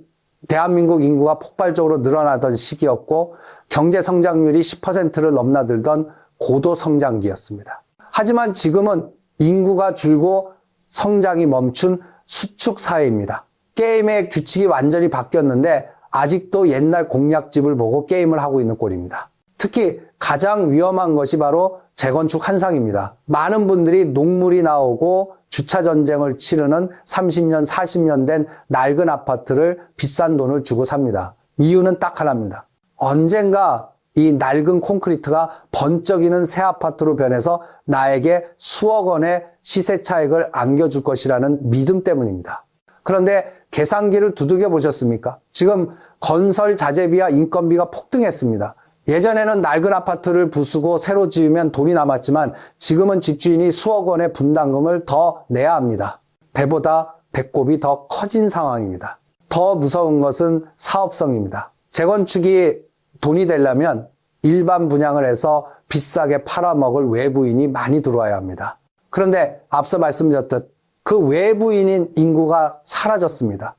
대한민국 인구가 폭발적으로 늘어나던 시기였고 경제 성장률이 10%를 넘나들던 고도 성장기였습니다. 하지만 지금은 인구가 줄고 성장이 멈춘 수축 사회입니다. 게임의 규칙이 완전히 바뀌었는데 아직도 옛날 공략집을 보고 게임을 하고 있는 꼴입니다. 특히 가장 위험한 것이 바로 재건축 한상입니다. 많은 분들이 녹물이 나오고 주차 전쟁을 치르는 30년, 40년 된 낡은 아파트를 비싼 돈을 주고 삽니다. 이유는 딱 하나입니다. 언젠가 이 낡은 콘크리트가 번쩍이는 새 아파트로 변해서 나에게 수억 원의 시세 차익을 안겨줄 것이라는 믿음 때문입니다. 그런데 계산기를 두들겨 보셨습니까? 지금 건설 자재비와 인건비가 폭등했습니다. 예전에는 낡은 아파트를 부수고 새로 지으면 돈이 남았지만 지금은 집주인이 수억 원의 분담금을 더 내야 합니다. 배보다 배꼽이 더 커진 상황입니다. 더 무서운 것은 사업성입니다. 재건축이 돈이 되려면 일반 분양을 해서 비싸게 팔아먹을 외부인이 많이 들어와야 합니다. 그런데 앞서 말씀드렸듯 그 외부인인 인구가 사라졌습니다.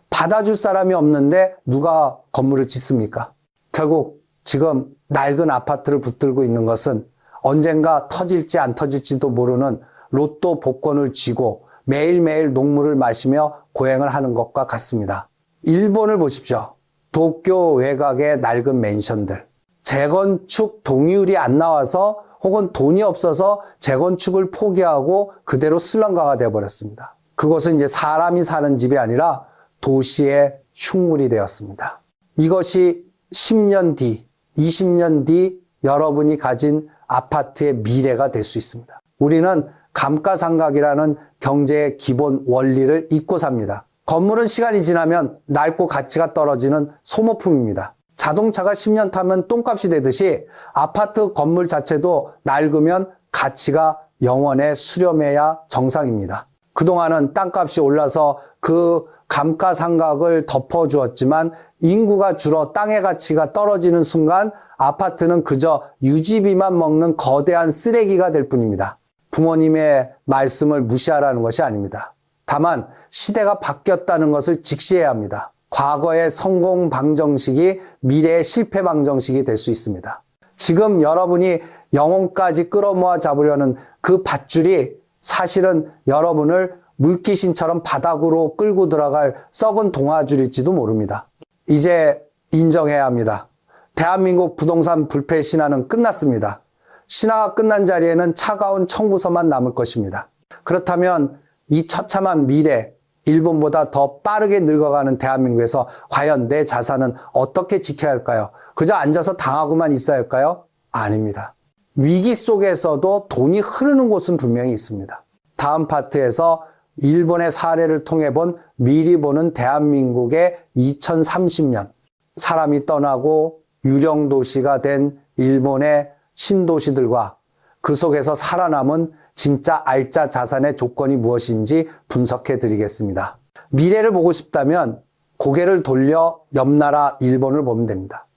받아줄 사람이 없는데 누가 건물을 짓습니까? 결국 지금 낡은 아파트를 붙들고 있는 것은 언젠가 터질지 안 터질지도 모르는 로또 복권을 쥐고 매일매일 녹물을 마시며 고행을 하는 것과 같습니다. 일본을 보십시오. 도쿄 외곽의 낡은 맨션들. 재건축 동의율이 안 나와서 혹은 돈이 없어서 재건축을 포기하고 그대로 슬럼가가 되어버렸습니다. 그것은 이제 사람이 사는 집이 아니라 도시의 흉물이 되었습니다. 이것이 10년 뒤, 20년 뒤 여러분이 가진 아파트의 미래가 될 수 있습니다. 우리는 감가상각이라는 경제의 기본 원리를 잊고 삽니다. 건물은 시간이 지나면 낡고 가치가 떨어지는 소모품입니다. 자동차가 10년 타면 똥값이 되듯이 아파트 건물 자체도 낡으면 가치가 영원에 수렴해야 정상입니다. 그동안은 땅값이 올라서 그 감가상각을 덮어주었지만 인구가 줄어 땅의 가치가 떨어지는 순간 아파트는 그저 유지비만 먹는 거대한 쓰레기가 될 뿐입니다. 부모님의 말씀을 무시하라는 것이 아닙니다. 다만 시대가 바뀌었다는 것을 직시해야 합니다. 과거의 성공 방정식이 미래의 실패 방정식이 될 수 있습니다. 지금 여러분이 영혼까지 끌어모아 잡으려는 그 밧줄이 사실은 여러분을 물귀신처럼 바닥으로 끌고 들어갈 썩은 동아줄일지도 모릅니다. 이제 인정해야 합니다. 대한민국 부동산 불패 신화는 끝났습니다. 신화가 끝난 자리에는 차가운 청구서만 남을 것입니다. 그렇다면 이 처참한 미래, 일본보다 더 빠르게 늙어가는 대한민국에서 과연 내 자산은 어떻게 지켜야 할까요? 그저 앉아서 당하고만 있어야 할까요? 아닙니다. 위기 속에서도 돈이 흐르는 곳은 분명히 있습니다. 다음 파트에서 일본의 사례를 통해 본 미리 보는 대한민국의 2030년, 사람이 떠나고 유령 도시가 된 일본의 신도시들과 그 속에서 살아남은 진짜 알짜 자산의 조건이 무엇인지 분석해 드리겠습니다. 미래를 보고 싶다면 고개를 돌려 옆나라 일본을 보면 됩니다.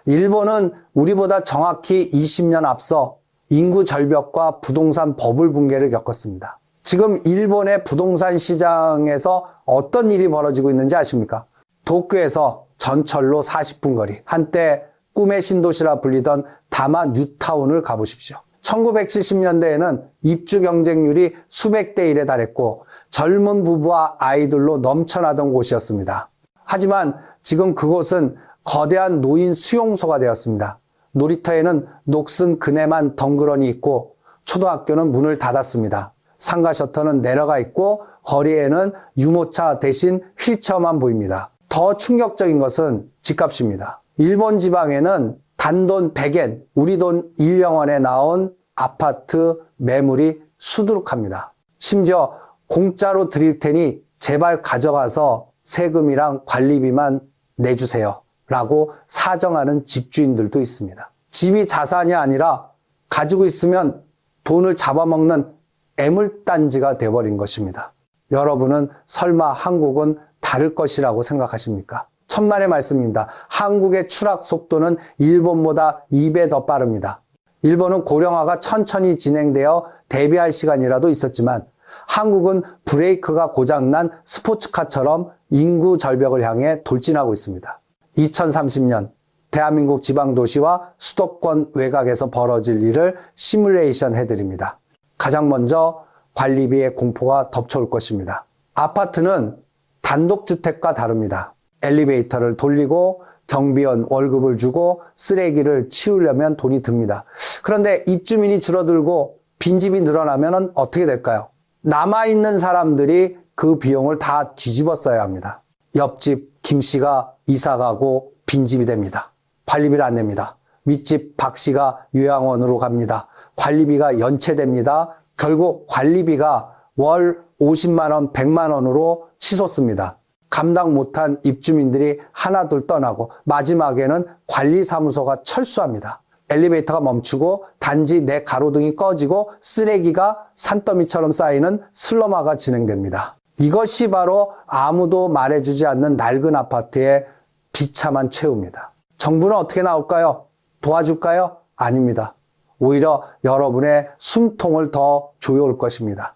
일본은 우리보다 정확히 20년 앞서 인구 절벽과 부동산 버블 붕괴를 겪었습니다. 지금 일본의 부동산 시장에서 어떤 일이 벌어지고 있는지 아십니까? 도쿄에서 전철로 40분 거리, 한때 꿈의 신도시라 불리던 다마 뉴타운을 가보십시오. 1970년대에는 입주 경쟁률이 수백 대 1에 달했고 젊은 부부와 아이들로 넘쳐나던 곳이었습니다. 하지만 지금 그곳은 거대한 노인 수용소가 되었습니다. 놀이터에는 녹슨 그네만 덩그러니 있고 초등학교는 문을 닫았습니다. 상가 셔터는 내려가 있고 거리에는 유모차 대신 휠체어만 보입니다. 더 충격적인 것은 집값입니다. 일본 지방에는 단돈 100엔, 우리 돈 1영원에 나온 아파트 매물이 수두룩합니다. 심지어 공짜로 드릴 테니 제발 가져가서 세금이랑 관리비만 내주세요 라고 사정하는 집주인들도 있습니다. 집이 자산이 아니라 가지고 있으면 돈을 잡아먹는 애물단지가 되어버린 것입니다. 여러분은 설마 한국은 다를 것이라고 생각하십니까? 천만의 말씀입니다. 한국의 추락 속도는 일본보다 2배 더 빠릅니다. 일본은 고령화가 천천히 진행되어 대비할 시간이라도 있었지만 한국은 브레이크가 고장난 스포츠카처럼 인구 절벽을 향해 돌진하고 있습니다. 2030년 대한민국 지방도시와 수도권 외곽에서 벌어질 일을 시뮬레이션 해드립니다. 가장 먼저 관리비의 공포가 덮쳐올 것입니다. 아파트는 단독주택과 다릅니다. 엘리베이터를 돌리고 경비원 월급을 주고 쓰레기를 치우려면 돈이 듭니다. 그런데 입주민이 줄어들고 빈집이 늘어나면 어떻게 될까요? 남아있는 사람들이 그 비용을 다 뒤집어 써야 합니다. 옆집 김씨가 이사가고 빈집이 됩니다. 관리비를 안 냅니다. 윗집 박씨가 요양원으로 갑니다. 관리비가 연체됩니다. 결국 관리비가 월 50만 원, 100만 원으로 치솟습니다. 감당 못한 입주민들이 하나둘 떠나고 마지막에는 관리사무소가 철수합니다. 엘리베이터가 멈추고 단지 내 가로등이 꺼지고 쓰레기가 산더미처럼 쌓이는 슬럼화가 진행됩니다. 이것이 바로 아무도 말해주지 않는 낡은 아파트의 비참한 최후입니다. 정부는 어떻게 나올까요? 도와줄까요? 아닙니다. 오히려 여러분의 숨통을 더 조여올 것입니다.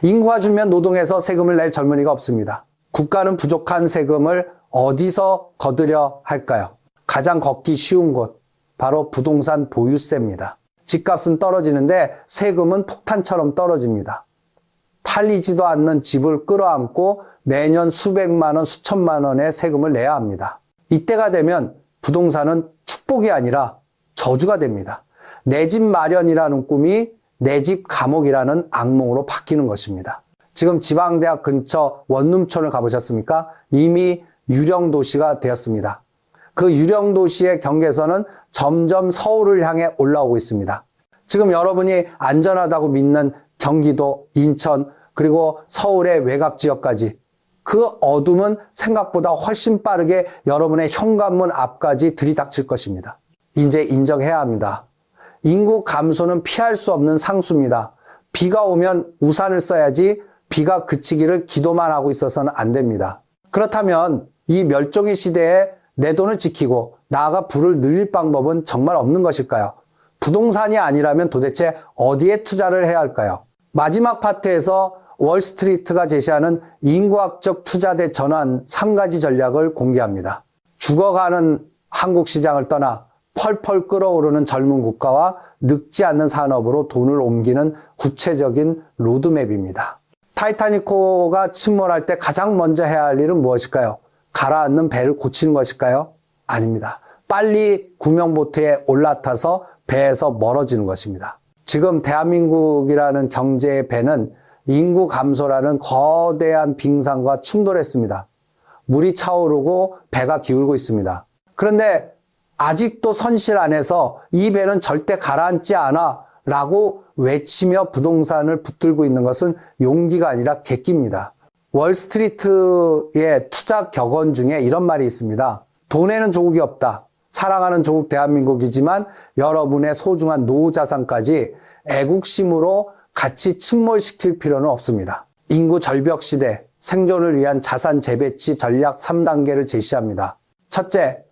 인구가 줄면 노동해서 세금을 낼 젊은이가 없습니다. 국가는 부족한 세금을 어디서 거두려 할까요? 가장 걷기 쉬운 곳, 바로 부동산 보유세입니다. 집값은 떨어지는데 세금은 폭탄처럼 떨어집니다. 팔리지도 않는 집을 끌어안고 매년 수백만 원, 수천만 원의 세금을 내야 합니다. 이때가 되면 부동산은 축복이 아니라 저주가 됩니다. 내 집 마련이라는 꿈이 내 집 감옥이라는 악몽으로 바뀌는 것입니다. 지금 지방대학 근처 원룸촌을 가보셨습니까? 이미 유령도시가 되었습니다. 그 유령도시의 경계선은 점점 서울을 향해 올라오고 있습니다. 지금 여러분이 안전하다고 믿는 경기도, 인천, 그리고 서울의 외곽지역까지 그 어둠은 생각보다 훨씬 빠르게 여러분의 현관문 앞까지 들이닥칠 것입니다. 이제 인정해야 합니다. 인구 감소는 피할 수 없는 상수입니다. 비가 오면 우산을 써야지 비가 그치기를 기도만 하고 있어서는 안 됩니다. 그렇다면 이 멸종의 시대에 내 돈을 지키고 나아가 부를 늘릴 방법은 정말 없는 것일까요? 부동산이 아니라면 도대체 어디에 투자를 해야 할까요? 마지막 파트에서 월스트리트가 제시하는 인구학적 투자대 전환 3가지 전략을 공개합니다. 죽어가는 한국 시장을 떠나 펄펄 끓어오르는 젊은 국가와 늙지 않는 산업으로 돈을 옮기는 구체적인 로드맵입니다. 타이타닉호가 침몰할 때 가장 먼저 해야 할 일은 무엇일까요? 가라앉는 배를 고치는 것일까요? 아닙니다. 빨리 구명보트에 올라타서 배에서 멀어지는 것입니다. 지금 대한민국이라는 경제의 배는 인구 감소라는 거대한 빙산과 충돌했습니다. 물이 차오르고 배가 기울고 있습니다. 그런데 아직도 선실 안에서 이 배는 절대 가라앉지 않아 라고 외치며 부동산을 붙들고 있는 것은 용기가 아니라 객기입니다. 월스트리트의 투자 격언 중에 이런 말이 있습니다. 돈에는 조국이 없다. 사랑하는 조국 대한민국이지만 여러분의 소중한 노후 자산까지 애국심으로 같이 침몰시킬 필요는 없습니다. 인구 절벽 시대 생존을 위한 자산 재배치 전략 3단계를 제시합니다. 첫째,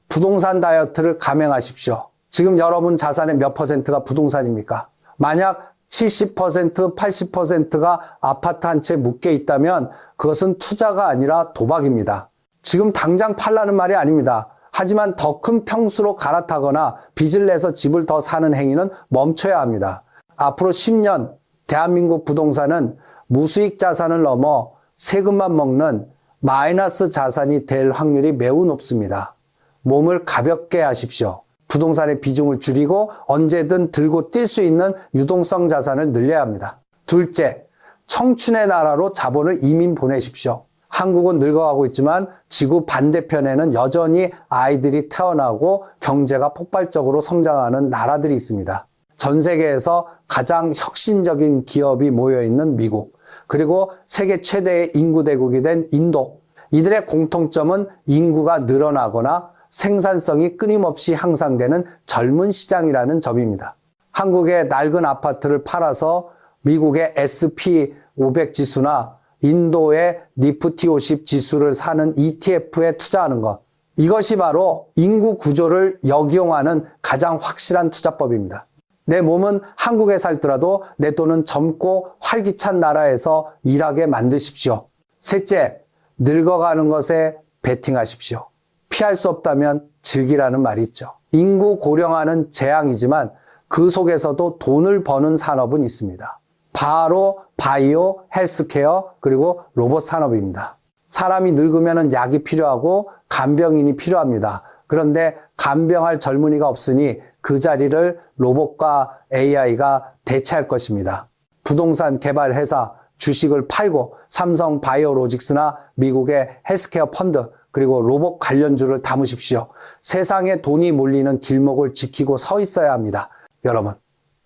부동산 다이어트를 감행하십시오. 지금 여러분 자산의 몇 퍼센트가 부동산입니까? 만약 70%, 80%가 아파트 한 채 묶여 있다면 그것은 투자가 아니라 도박입니다. 지금 당장 팔라는 말이 아닙니다. 하지만 더 큰 평수로 갈아타거나 빚을 내서 집을 더 사는 행위는 멈춰야 합니다. 앞으로 10년 대한민국 부동산은 무수익 자산을 넘어 세금만 먹는 마이너스 자산이 될 확률이 매우 높습니다. 몸을 가볍게 하십시오. 부동산의 비중을 줄이고 언제든 들고 뛸 수 있는 유동성 자산을 늘려야 합니다. 둘째, 청춘의 나라로 자본을 이민 보내십시오. 한국은 늙어가고 있지만 지구 반대편에는 여전히 아이들이 태어나고 경제가 폭발적으로 성장하는 나라들이 있습니다. 전 세계에서 가장 혁신적인 기업이 모여있는 미국, 그리고 세계 최대의 인구 대국이 된 인도. 이들의 공통점은 인구가 늘어나거나 생산성이 끊임없이 향상되는 젊은 시장이라는 점입니다. 한국의 낡은 아파트를 팔아서 미국의 S&P 500 지수나 인도의 니프티 50 지수를 사는 ETF에 투자하는 것. 이것이 바로 인구 구조를 역이용하는 가장 확실한 투자법입니다. 내 몸은 한국에 살더라도 내 돈은 젊고 활기찬 나라에서 일하게 만드십시오. 셋째, 늙어가는 것에 베팅하십시오. 피할 수 없다면 즐기라는 말이 있죠. 인구 고령화는 재앙이지만 그 속에서도 돈을 버는 산업은 있습니다. 바로 바이오, 헬스케어, 그리고 로봇 산업입니다. 사람이 늙으면 약이 필요하고 간병인이 필요합니다. 그런데 간병할 젊은이가 없으니 그 자리를 로봇과 AI가 대체할 것입니다. 부동산 개발 회사, 주식을 팔고 삼성 바이오로직스나 미국의 헬스케어 펀드, 그리고 로봇 관련주를 담으십시오. 세상에 돈이 몰리는 길목을 지키고 서 있어야 합니다. 여러분,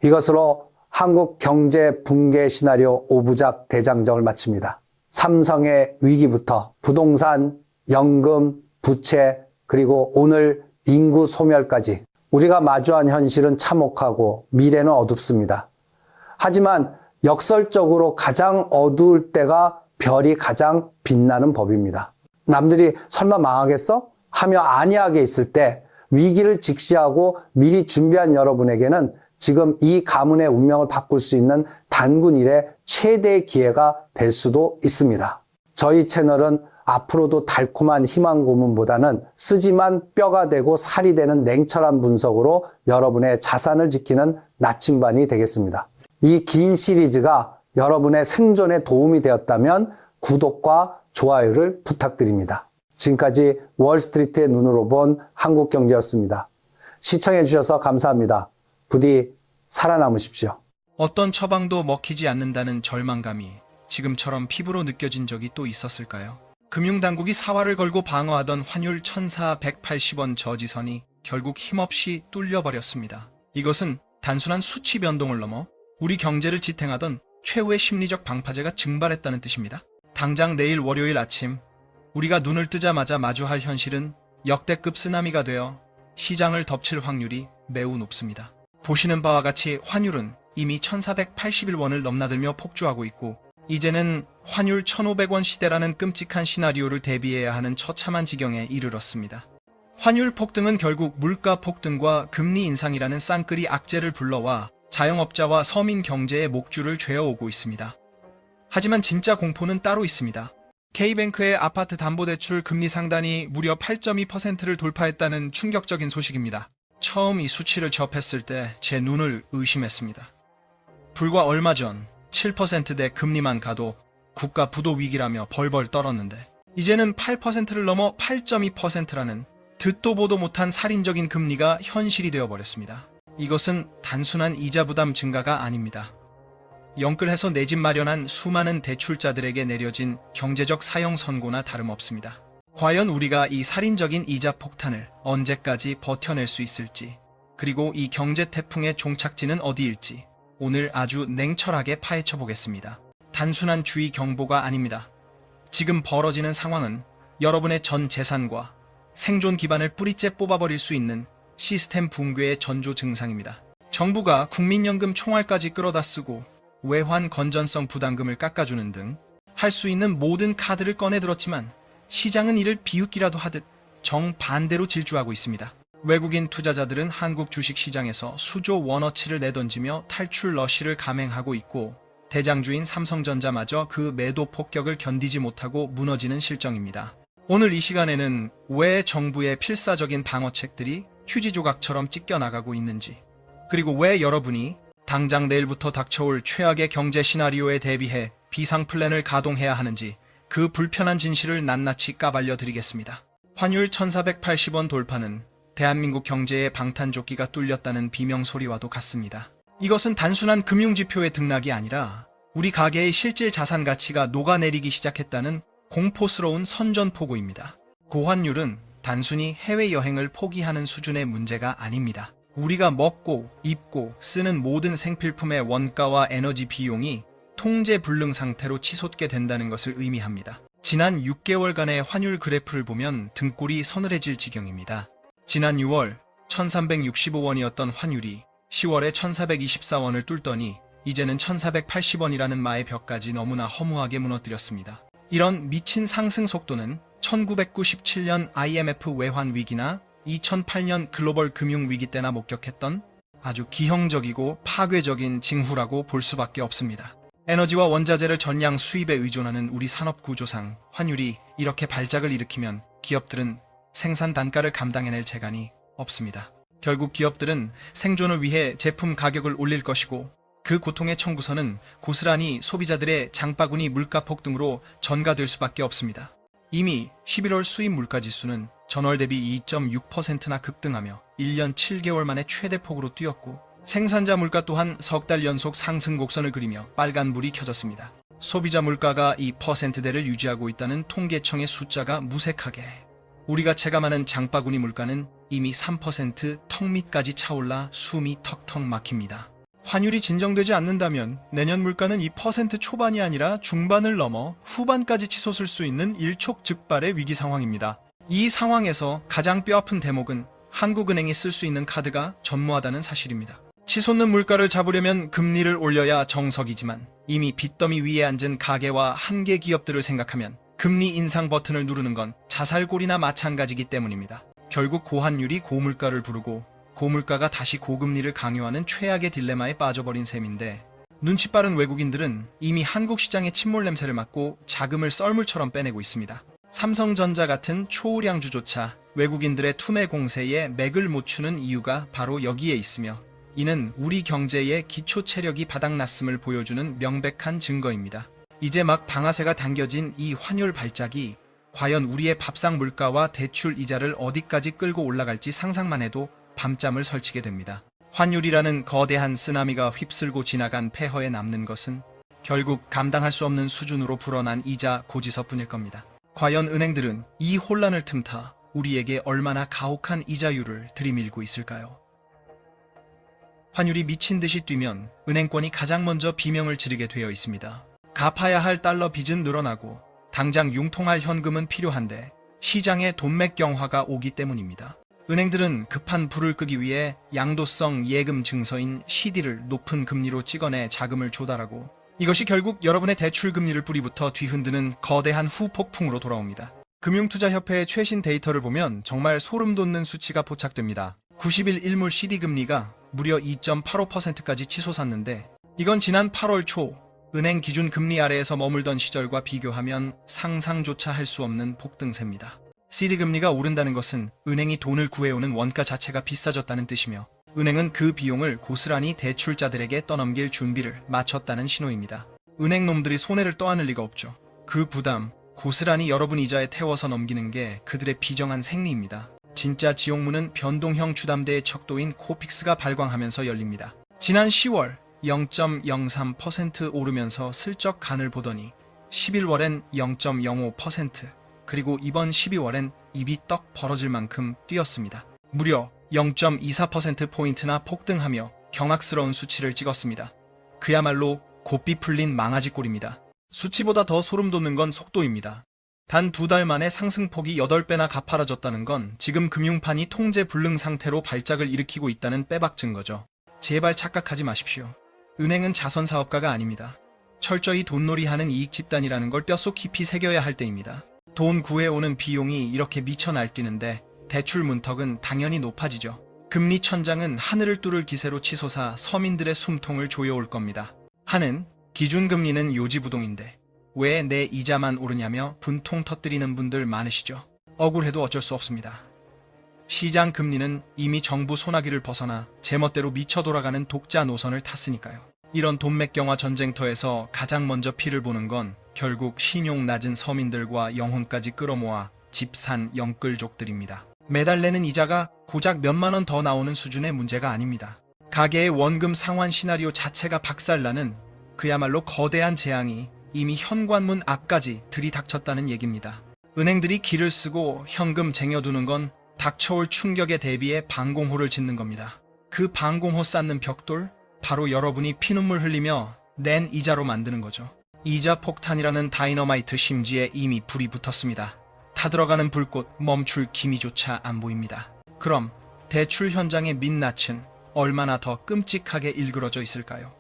이것으로 한국 경제 붕괴 시나리오 5부작 대장정을 마칩니다. 삼성의 위기부터 부동산, 연금, 부채, 그리고 오늘 인구 소멸까지 우리가 마주한 현실은 참혹하고 미래는 어둡습니다. 하지만 역설적으로 가장 어두울 때가 별이 가장 빛나는 법입니다. 남들이 설마 망하겠어? 하며 안이하게 있을 때 위기를 직시하고 미리 준비한 여러분에게는 지금 이 가문의 운명을 바꿀 수 있는 단군 일의 최대의 기회가 될 수도 있습니다. 저희 채널은 앞으로도 달콤한 희망 고문보다는 쓰지만 뼈가 되고 살이 되는 냉철한 분석으로 여러분의 자산을 지키는 나침반이 되겠습니다. 이 긴 시리즈가 여러분의 생존에 도움이 되었다면 구독과 좋아요를 부탁드립니다. 지금까지 월스트리트의 눈으로 본 한국경제였습니다. 시청해 주셔서 감사합니다. 부디 살아남으십시오. 어떤 처방도 먹히지 않는다는 절망감이 지금처럼 피부로 느껴진 적이 또 있었을까요? 금융당국이 사활을 걸고 방어하던 환율 1,480원 저지선이 결국 힘없이 뚫려버렸습니다. 이것은 단순한 수치 변동을 넘어 우리 경제를 지탱하던 최후의 심리적 방파제가 증발했다는 뜻입니다. 당장 내일 월요일 아침 우리가 눈을 뜨자마자 마주할 현실은 역대급 쓰나미가 되어 시장을 덮칠 확률이 매우 높습니다. 보시는 바와 같이 환율은 이미 1,481원을 넘나들며 폭주하고 있고 이제는 환율 1,500원 시대라는 끔찍한 시나리오를 대비해야 하는 처참한 지경에 이르렀습니다. 환율 폭등은 결국 물가 폭등과 금리 인상이라는 쌍끌이 악재를 불러와 자영업자와 서민 경제의 목줄을 죄어오고 있습니다. 하지만 진짜 공포는 따로 있습니다. K뱅크의 아파트 담보대출 금리 상단이 무려 8.2%를 돌파했다는 충격적인 소식입니다. 처음 이 수치를 접했을 때 제 눈을 의심했습니다. 불과 얼마 전 7%대 금리만 가도 국가 부도 위기라며 벌벌 떨었는데 이제는 8%를 넘어 8.2%라는 듣도 보도 못한 살인적인 금리가 현실이 되어버렸습니다. 이것은 단순한 이자 부담 증가가 아닙니다. 영끌해서 내 집 마련한 수많은 대출자들에게 내려진 경제적 사형 선고나 다름없습니다. 과연 우리가 이 살인적인 이자 폭탄을 언제까지 버텨낼 수 있을지, 그리고 이 경제 태풍의 종착지는 어디일지 오늘 아주 냉철하게 파헤쳐 보겠습니다. 단순한 주의 경보가 아닙니다. 지금 벌어지는 상황은 여러분의 전 재산과 생존 기반을 뿌리째 뽑아버릴 수 있는 시스템 붕괴의 전조 증상입니다. 정부가 국민연금 총알까지 끌어다 쓰고 외환 건전성 부담금을 깎아주는 등 할 수 있는 모든 카드를 꺼내들었지만 시장은 이를 비웃기라도 하듯 정반대로 질주하고 있습니다. 외국인 투자자들은 한국 주식시장에서 수조 원어치를 내던지며 탈출 러시를 감행하고 있고 대장주인 삼성전자마저 그 매도 폭격을 견디지 못하고 무너지는 실정입니다. 오늘 이 시간에는 왜 정부의 필사적인 방어책들이 휴지 조각처럼 찢겨나가고 있는지, 그리고 왜 여러분이 당장 내일부터 닥쳐올 최악의 경제 시나리오에 대비해 비상 플랜을 가동해야 하는지 그 불편한 진실을 낱낱이 까발려 드리겠습니다. 환율 1,480원 돌파는 대한민국 경제의 방탄조끼가 뚫렸다는 비명소리와도 같습니다. 이것은 단순한 금융지표의 등락이 아니라 우리 가계의 실질 자산 가치가 녹아내리기 시작했다는 공포스러운 선전포고입니다. 고환율은 단순히 해외여행을 포기하는 수준의 문제가 아닙니다. 우리가 먹고 입고 쓰는 모든 생필품의 원가와 에너지 비용이 통제 불능 상태로 치솟게 된다는 것을 의미합니다. 지난 6개월간의 환율 그래프를 보면 등골이 서늘해질 지경입니다. 지난 6월 1365원이었던 환율이 10월에 1424원을 뚫더니 이제는 1480원이라는 마의 벽까지 너무나 허무하게 무너뜨렸습니다. 이런 미친 상승 속도는 1997년 IMF 외환 위기나 2008년 글로벌 금융 위기 때나 목격했던 아주 기형적이고 파괴적인 징후라고 볼 수밖에 없습니다. 에너지와 원자재를 전량 수입에 의존하는 우리 산업 구조상 환율이 이렇게 발작을 일으키면 기업들은 생산 단가를 감당해낼 재간이 없습니다. 결국 기업들은 생존을 위해 제품 가격을 올릴 것이고 그 고통의 청구서는 고스란히 소비자들의 장바구니 물가 폭등으로 전가될 수밖에 없습니다. 이미 11월 수입 물가지수는 전월 대비 2.6%나 급등하며 1년 7개월 만에 최대폭으로 뛰었고 생산자 물가 또한 석 달 연속 상승 곡선을 그리며 빨간불이 켜졌습니다. 소비자 물가가 2%대를 유지하고 있다는 통계청의 숫자가 무색하게 우리가 체감하는 장바구니 물가는 이미 3%턱 밑까지 차올라 숨이 턱턱 막힙니다. 환율이 진정되지 않는다면 내년 물가는 2% 초반이 아니라 중반을 넘어 후반까지 치솟을 수 있는 일촉즉발의 위기 상황입니다. 이 상황에서 가장 뼈아픈 대목은 한국은행이 쓸 수 있는 카드가 전무하다는 사실입니다. 치솟는 물가를 잡으려면 금리를 올려야 정석이지만 이미 빚더미 위에 앉은 가계와 한계 기업들을 생각하면 금리 인상 버튼을 누르는 건 자살골이나 마찬가지이기 때문입니다. 결국 고환율이 고물가를 부르고 고물가가 다시 고금리를 강요하는 최악의 딜레마에 빠져버린 셈인데 눈치 빠른 외국인들은 이미 한국 시장의 침몰 냄새를 맡고 자금을 썰물처럼 빼내고 있습니다. 삼성전자 같은 초우량주조차 외국인들의 투매 공세에 맥을 못 추는 이유가 바로 여기에 있으며 이는 우리 경제의 기초 체력이 바닥났음을 보여주는 명백한 증거입니다. 이제 막 방아쇠가 당겨진 이 환율 발작이 과연 우리의 밥상 물가와 대출 이자를 어디까지 끌고 올라갈지 상상만 해도 밤잠을 설치게 됩니다. 환율이라는 거대한 쓰나미가 휩쓸고 지나간 폐허에 남는 것은 결국 감당할 수 없는 수준으로 불어난 이자 고지서뿐일 겁니다. 과연 은행들은 이 혼란을 틈타 우리에게 얼마나 가혹한 이자율을 들이밀고 있을까요? 환율이 미친 듯이 뛰면 은행권이 가장 먼저 비명을 지르게 되어 있습니다. 갚아야 할 달러 빚은 늘어나고 당장 융통할 현금은 필요한데 시장에 돈맥경화가 오기 때문입니다. 은행들은 급한 불을 끄기 위해 양도성 예금 증서인 CD를 높은 금리로 찍어내 자금을 조달하고 이것이 결국 여러분의 대출 금리를 뿌리부터 뒤흔드는 거대한 후폭풍으로 돌아옵니다. 금융투자협회의 최신 데이터를 보면 정말 소름 돋는 수치가 포착됩니다. 90일 일몰 CD 금리가 무려 2.85%까지 치솟았는데 이건 지난 8월 초 은행 기준 금리 아래에서 머물던 시절과 비교하면 상상조차 할 수 없는 폭등세입니다. CD 금리가 오른다는 것은 은행이 돈을 구해오는 원가 자체가 비싸졌다는 뜻이며 은행은 그 비용을 고스란히 대출자들에게 떠넘길 준비를 마쳤다는 신호입니다. 은행놈들이 손해를 떠안을 리가 없죠. 그 부담 고스란히 여러분 이자에 태워서 넘기는 게 그들의 비정한 생리입니다. 진짜 지옥문은 변동형 주담대의 척도인 코픽스가 발광하면서 열립니다. 지난 10월 0.03% 오르면서 슬쩍 간을 보더니 11월엔 0.05% 그리고 이번 12월엔 입이 떡 벌어질 만큼 뛰었습니다. 무려 0.24%포인트나 폭등하며 경악스러운 수치를 찍었습니다. 그야말로 곱비 풀린 망아지 꼴입니다. 수치보다 더 소름 돋는 건 속도입니다. 단 2달 만에 상승폭이 8배나 가파라졌다는 건 지금 금융판이 통제 불능 상태로 발작을 일으키고 있다는 빼박 증거죠. 제발 착각하지 마십시오. 은행은 자선사업가가 아닙니다. 철저히 돈놀이하는 이익 집단이라는 걸 뼛속 깊이 새겨야 할 때입니다. 돈 구해오는 비용이 이렇게 미쳐 날뛰는데 대출 문턱은 당연히 높아지죠. 금리 천장은 하늘을 뚫을 기세로 치솟아 서민들의 숨통을 조여올 겁니다. 하는 기준금리는 요지부동인데 왜 내 이자만 오르냐며 분통 터뜨리는 분들 많으시죠. 억울해도 어쩔 수 없습니다. 시장 금리는 이미 정부 소나기를 벗어나 제멋대로 미쳐 돌아가는 독자 노선을 탔으니까요. 이런 돈맥경화 전쟁터에서 가장 먼저 피를 보는 건 결국 신용 낮은 서민들과 영혼까지 끌어모아 집 산 영끌족들입니다. 매달 내는 이자가 고작 몇만 원 더 나오는 수준의 문제가 아닙니다. 가계의 원금 상환 시나리오 자체가 박살나는 그야말로 거대한 재앙이 이미 현관문 앞까지 들이닥쳤다는 얘기입니다. 은행들이 기를 쓰고 현금 쟁여두는 건 닥쳐올 충격에 대비해 방공호를 짓는 겁니다. 그 방공호 쌓는 벽돌, 바로 여러분이 피눈물 흘리며 낸 이자로 만드는 거죠. 이자 폭탄이라는 다이너마이트 심지에 이미 불이 붙었습니다. 타들어가는 불꽃 멈출 기미조차 안 보입니다. 그럼 대출 현장의 민낯은 얼마나 더 끔찍하게 일그러져 있을까요?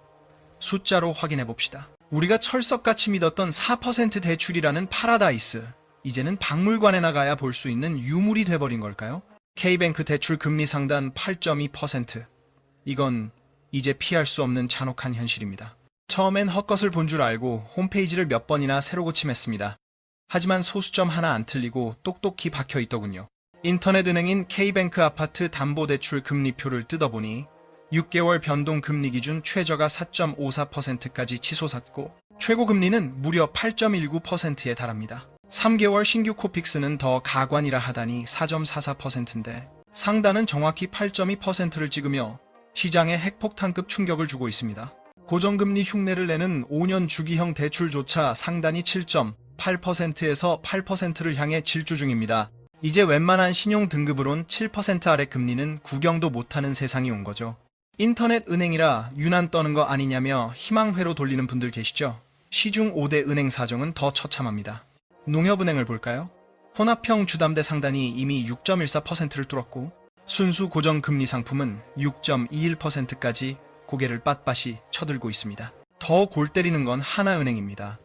숫자로 확인해 봅시다. 우리가 철석같이 믿었던 4% 대출이라는 파라다이스, 이제는 박물관에 나가야 볼 수 있는 유물이 돼버린 걸까요? K뱅크 대출 금리 상단 8.2%, 이건 이제 피할 수 없는 잔혹한 현실입니다. 처음엔 헛것을 본 줄 알고 홈페이지를 몇 번이나 새로 고침했습니다. 하지만 소수점 하나 안 틀리고 똑똑히 박혀 있더군요. 인터넷 은행인 K뱅크 아파트 담보대출 금리표를 뜯어보니 6개월 변동 금리 기준 최저가 4.54%까지 치솟았고 최고 금리는 무려 8.19%에 달합니다. 3개월 신규 코픽스는 더 가관이라 하다니 4.44%인데 상단은 정확히 8.2%를 찍으며 시장에 핵폭탄급 충격을 주고 있습니다. 고정금리 흉내를 내는 5년 주기형 대출조차 상단이 7.8%에서 8%를 향해 질주 중입니다. 이제 웬만한 신용 등급으론 7% 아래 금리는 구경도 못하는 세상이 온 거죠. 인터넷 은행이라 유난 떠는 거 아니냐며 희망회로 돌리는 분들 계시죠? 시중 5대 은행 사정은 더 처참합니다. 농협은행을 볼까요? 혼합형 주담대 상단이 이미 6.14%를 뚫었고 순수 고정금리 상품은 6.21%까지 고개를 빳빳이 쳐들고 있습니다. 더 골 때리는 건 하나은행입니다.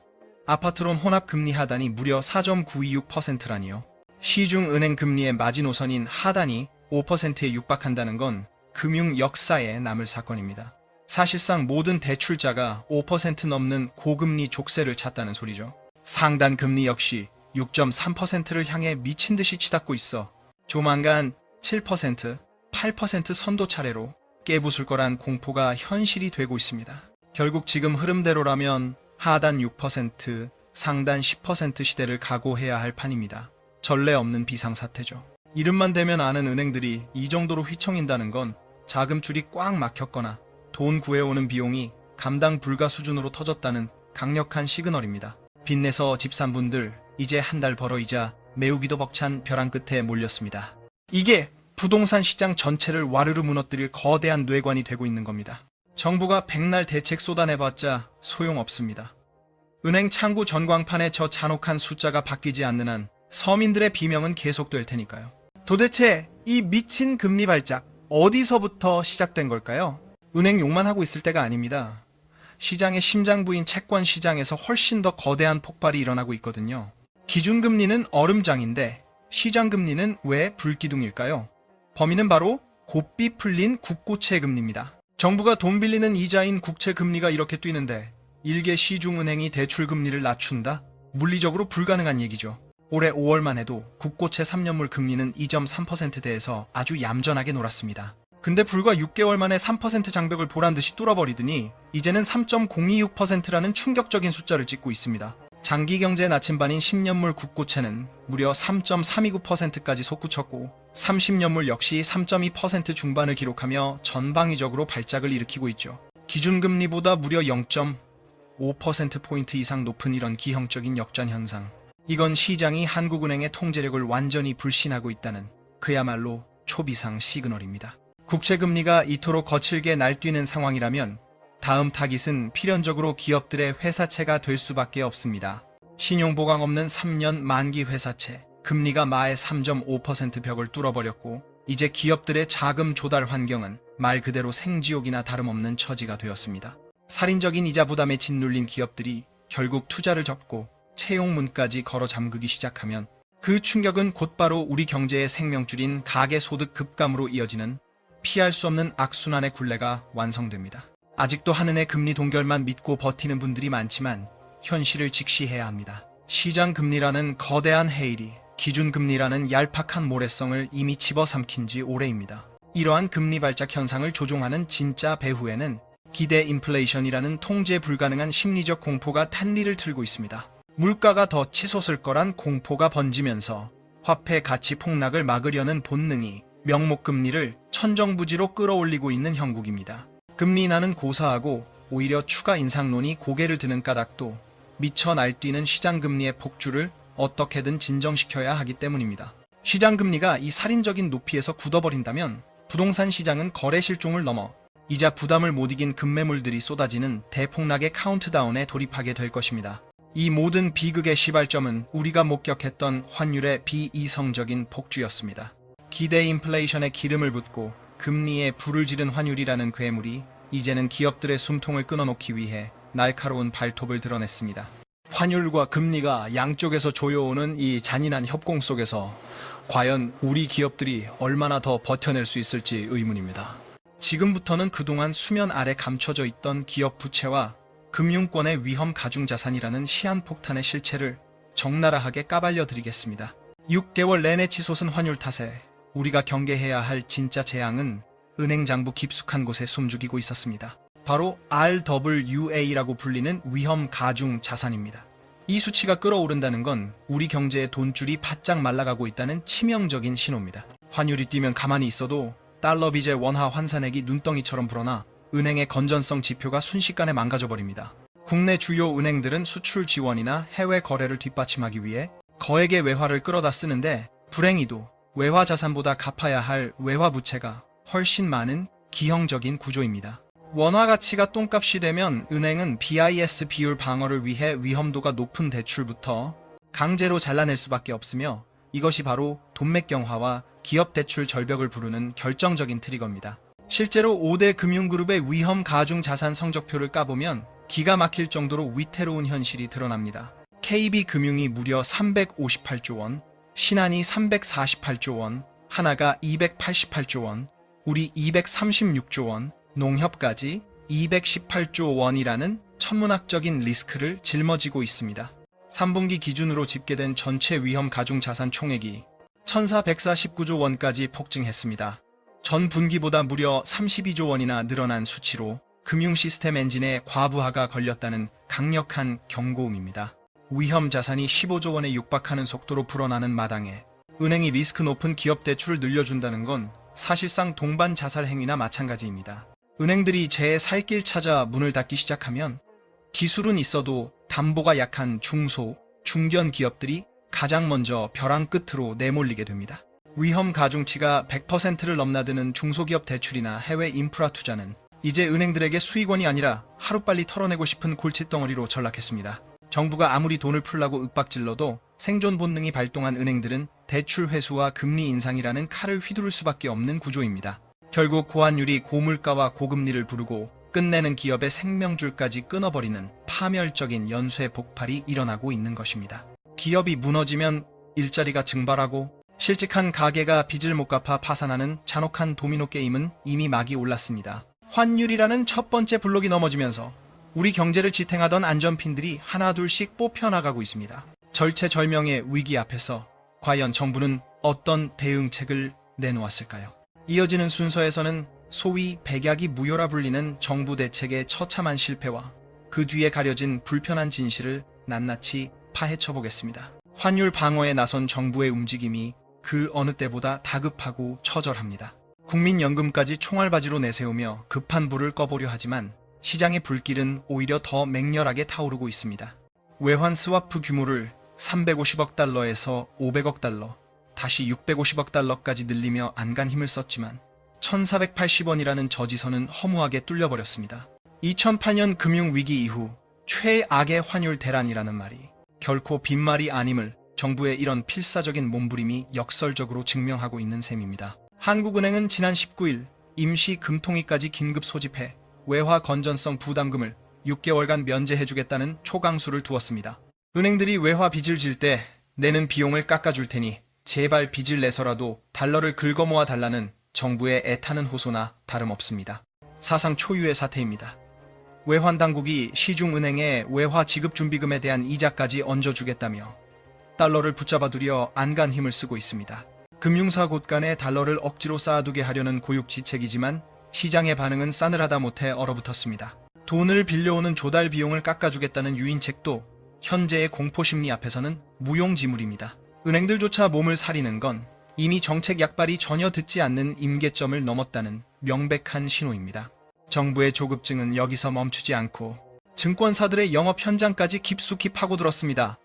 아파트론 혼합금리 하단이 무려 4.926%라니요. 시중은행 금리의 마지노선인 하단이 5%에 육박한다는 건 금융 역사에 남을 사건입니다. 사실상 모든 대출자가 5% 넘는 고금리 족쇄를 찾다는 소리죠. 상단 금리 역시 6.3%를 향해 미친 듯이 치닫고 있어 조만간 7%, 8% 선도 차례로 깨부술 거란 공포가 현실이 되고 있습니다. 결국 지금 흐름대로라면 하단 6%, 상단 10% 시대를 각오해야 할 판입니다. 전례 없는 비상사태죠. 이름만 대면 아는 은행들이 이 정도로 휘청인다는 건 자금줄이 꽉 막혔거나 돈 구해오는 비용이 감당 불가 수준으로 터졌다는 강력한 시그널입니다. 빚내서 집 산 분들 이제 한 달 벌어이자 메우기도 벅찬 벼랑 끝에 몰렸습니다. 이게 부동산 시장 전체를 와르르 무너뜨릴 거대한 뇌관이 되고 있는 겁니다. 정부가 백날 대책 쏟아내봤자 소용없습니다. 은행 창구 전광판에 저 잔혹한 숫자가 바뀌지 않는 한 서민들의 비명은 계속될 테니까요. 도대체 이 미친 금리 발작 어디서부터 시작된 걸까요? 은행 욕만 하고 있을 때가 아닙니다. 시장의 심장부인 채권 시장에서 훨씬 더 거대한 폭발이 일어나고 있거든요. 기준금리는 얼음장인데 시장금리는 왜 불기둥일까요? 범인은 바로 곱비 풀린 국고채 금리입니다. 정부가 돈 빌리는 이자인 국채 금리가 이렇게 뛰는데 일개 시중은행이 대출 금리를 낮춘다? 물리적으로 불가능한 얘기죠. 올해 5월만 해도 국고채 3년물 금리는 2.3%대에서 아주 얌전하게 놀았습니다. 근데 불과 6개월 만에 3% 장벽을 보란듯이 뚫어버리더니 이제는 3.026%라는 충격적인 숫자를 찍고 있습니다. 장기 경제의 나침반인 10년물 국고채는 무려 3.329%까지 솟구쳤고 30년물 역시 3.2% 중반을 기록하며 전방위적으로 발작을 일으키고 있죠. 기준금리보다 무려 0.5%포인트 이상 높은 이런 기형적인 역전 현상. 이건 시장이 한국은행의 통제력을 완전히 불신하고 있다는 그야말로 초비상 시그널입니다. 국채금리가 이토록 거칠게 날뛰는 상황이라면 다음 타깃은 필연적으로 기업들의 회사채가 될 수밖에 없습니다. 신용보강 없는 3년 만기 회사채, 금리가 마의 3.5% 벽을 뚫어버렸고 이제 기업들의 자금 조달 환경은 말 그대로 생지옥이나 다름없는 처지가 되었습니다. 살인적인 이자 부담에 짓눌린 기업들이 결국 투자를 접고 채용문까지 걸어 잠그기 시작하면 그 충격은 곧바로 우리 경제의 생명줄인 가계소득 급감으로 이어지는 피할 수 없는 악순환의 굴레가 완성됩니다. 아직도 한은의 금리 동결만 믿고 버티는 분들이 많지만 현실을 직시해야 합니다. 시장금리라는 거대한 해일이 기준금리라는 얄팍한 모래성을 이미 집어삼킨 지 오래입니다. 이러한 금리 발작 현상을 조종하는 진짜 배후에는 기대 인플레이션이라는 통제 불가능한 심리적 공포가 탄리를 틀고 있습니다. 물가가 더 치솟을 거란 공포가 번지면서 화폐 가치 폭락을 막으려는 본능이 명목금리를 천정부지로 끌어올리고 있는 형국입니다. 금리 인하는 고사하고 오히려 추가 인상론이 고개를 드는 까닭도 미쳐 날뛰는 시장금리의 폭주를 어떻게든 진정시켜야 하기 때문입니다. 시장금리가 이 살인적인 높이에서 굳어버린다면 부동산 시장은 거래 실종을 넘어 이자 부담을 못 이긴 급매물들이 쏟아지는 대폭락의 카운트다운에 돌입하게 될 것입니다. 이 모든 비극의 시발점은 우리가 목격했던 환율의 비이성적인 폭주였습니다. 기대 인플레이션에 기름을 붓고 금리에 불을 지른 환율이라는 괴물이 이제는 기업들의 숨통을 끊어놓기 위해 날카로운 발톱을 드러냈습니다. 환율과 금리가 양쪽에서 조여오는 이 잔인한 협공 속에서 과연 우리 기업들이 얼마나 더 버텨낼 수 있을지 의문입니다. 지금부터는 그동안 수면 아래 감춰져 있던 기업 부채와 금융권의 위험 가중자산이라는 시한폭탄의 실체를 적나라하게 까발려 드리겠습니다. 6개월 내내 치솟은 환율 탓에 우리가 경계해야 할 진짜 재앙은 은행 장부 깊숙한 곳에 숨죽이고 있었습니다. 바로 RWA라고 불리는 위험 가중 자산입니다. 이 수치가 끌어오른다는 건 우리 경제의 돈줄이 바짝 말라가고 있다는 치명적인 신호입니다. 환율이 뛰면 가만히 있어도 달러 빚의 원화 환산액이 눈덩이처럼 불어나 은행의 건전성 지표가 순식간에 망가져버립니다. 국내 주요 은행들은 수출 지원이나 해외 거래를 뒷받침하기 위해 거액의 외화를 끌어다 쓰는데 불행히도 외화 자산보다 갚아야 할 외화 부채가 훨씬 많은 기형적인 구조입니다. 원화 가치가 똥값이 되면 은행은 BIS 비율 방어를 위해 위험도가 높은 대출부터 강제로 잘라낼 수밖에 없으며 이것이 바로 돈맥경화와 기업 대출 절벽을 부르는 결정적인 트리거입니다. 실제로 5대 금융그룹의 위험 가중 자산 성적표를 까보면 기가 막힐 정도로 위태로운 현실이 드러납니다. KB금융이 무려 358조 원, 신한이 348조 원, 하나가 288조 원, 우리 236조 원, 농협까지 218조 원이라는 천문학적인 리스크를 짊어지고 있습니다. 3분기 기준으로 집계된 전체 위험 가중 자산 총액이 1,449조 원까지 폭증했습니다. 전 분기보다 무려 32조 원이나 늘어난 수치로 금융 시스템 엔진에 과부하가 걸렸다는 강력한 경고음입니다. 위험 자산이 15조 원에 육박하는 속도로 불어나는 마당에 은행이 리스크 높은 기업 대출을 늘려준다는 건 사실상 동반 자살 행위나 마찬가지입니다. 은행들이 제 살 길 찾아 문을 닫기 시작하면 기술은 있어도 담보가 약한 중소, 중견 기업들이 가장 먼저 벼랑 끝으로 내몰리게 됩니다. 위험 가중치가 100%를 넘나드는 중소기업 대출이나 해외 인프라 투자는 이제 은행들에게 수익원이 아니라 하루빨리 털어내고 싶은 골칫덩어리로 전락했습니다. 정부가 아무리 돈을 풀라고 윽박질러도 생존 본능이 발동한 은행들은 대출 회수와 금리 인상이라는 칼을 휘두를 수밖에 없는 구조입니다. 결국 고환율이 고물가와 고금리를 부르고 끝내는 기업의 생명줄까지 끊어버리는 파멸적인 연쇄 폭발이 일어나고 있는 것입니다. 기업이 무너지면 일자리가 증발하고 실직한 가게가 빚을 못 갚아 파산하는 잔혹한 도미노 게임은 이미 막이 올랐습니다. 환율이라는 첫 번째 블록이 넘어지면서 우리 경제를 지탱하던 안전핀들이 하나둘씩 뽑혀나가고 있습니다. 절체절명의 위기 앞에서 과연 정부는 어떤 대응책을 내놓았을까요? 이어지는 순서에서는 소위 백약이 무효라 불리는 정부 대책의 처참한 실패와 그 뒤에 가려진 불편한 진실을 낱낱이 파헤쳐 보겠습니다. 환율 방어에 나선 정부의 움직임이 그 어느 때보다 다급하고 처절합니다. 국민연금까지 총알바지로 내세우며 급한 불을 꺼보려 하지만 시장의 불길은 오히려 더 맹렬하게 타오르고 있습니다. 외환 스와프 규모를 350억 달러에서 500억 달러, 다시 650억 달러까지 늘리며 안간 힘을 썼지만 1,480원이라는 저지선은 허무하게 뚫려버렸습니다. 2008년 금융위기 이후 최악의 환율 대란이라는 말이 결코 빈말이 아님을 정부의 이런 필사적인 몸부림이 역설적으로 증명하고 있는 셈입니다. 한국은행은 지난 19일 임시 금통위까지 긴급 소집해 외화 건전성 부담금을 6개월간 면제해주겠다는 초강수를 두었습니다. 은행들이 외화 빚을 질 때 내는 비용을 깎아줄 테니 제발 빚을 내서라도 달러를 긁어모아 달라는 정부의 애타는 호소나 다름없습니다. 사상 초유의 사태입니다. 외환당국이 시중은행에 외화 지급준비금에 대한 이자까지 얹어주겠다며 달러를 붙잡아두려 안간 힘을 쓰고 있습니다. 금융사 곳간에 달러를 억지로 쌓아두게 하려는 고육지책이지만 시장의 반응은 싸늘하다 못해 얼어붙었습니다. 돈을 빌려오는 조달 비용을 깎아주겠다는 유인책도 현재의 공포심리 앞에서는 무용지물입니다. 은행들조차 몸을 사리는 건 이미 정책 약발이 전혀 듣지 않는 임계점을 넘었다는 명백한 신호입니다. 정부의 조급증은 여기서 멈추지 않고 증권사들의 영업 현장까지 깊숙이 파고들었습니다.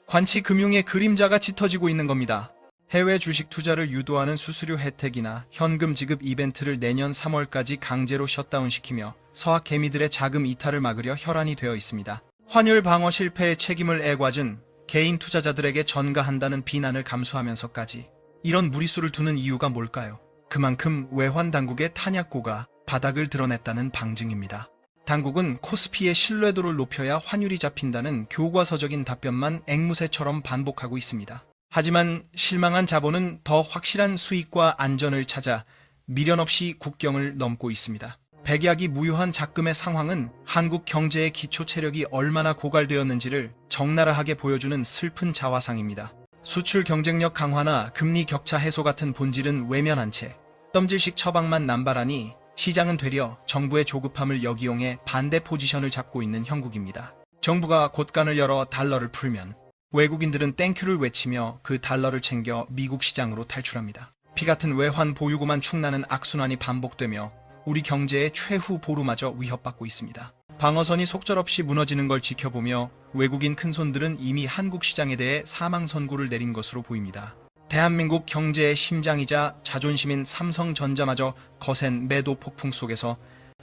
관치 금융의 그림자가 짙어지고 있는 겁니다. 해외 주식 투자를 유도하는 수수료 혜택이나 현금 지급 이벤트를 내년 3월까지 강제로 셧다운시키며 서학 개미들의 자금 이탈을 막으려 혈안이 되어 있습니다. 환율 방어 실패의 책임을 애꿎은 개인 투자자들에게 전가한다는 비난을 감수하면서까지 이런 무리수를 두는 이유가 뭘까요? 그만큼 외환 당국의 탄약고가 바닥을 드러냈다는 방증입니다. 당국은 코스피의 신뢰도를 높여야 환율이 잡힌다는 교과서적인 답변만 앵무새처럼 반복하고 있습니다. 하지만 실망한 자본은 더 확실한 수익과 안전을 찾아 미련 없이 국경을 넘고 있습니다. 백약이 무효한 작금의 상황은 한국 경제의 기초 체력이 얼마나 고갈되었는지를 적나라하게 보여주는 슬픈 자화상입니다. 수출 경쟁력 강화나 금리 격차 해소 같은 본질은 외면한 채 덤질식 처방만 남발하니 시장은 되려 정부의 조급함을 역이용해 반대 포지션을 잡고 있는 형국입니다. 정부가 곳간을 열어 달러를 풀면 외국인들은 땡큐를 외치며 그 달러를 챙겨 미국 시장으로 탈출합니다. 피 같은 외환 보유고만 축나는 악순환이 반복되며 우리 경제의 최후 보루마저 위협받고 있습니다. 방어선이 속절없이 무너지는 걸 지켜보며 외국인 큰손들은 이미 한국 시장에 대해 사망 선고를 내린 것으로 보입니다. 대한민국 경제의 심장이자 자존심인 삼성전자마저 거센 매도 폭풍 속에서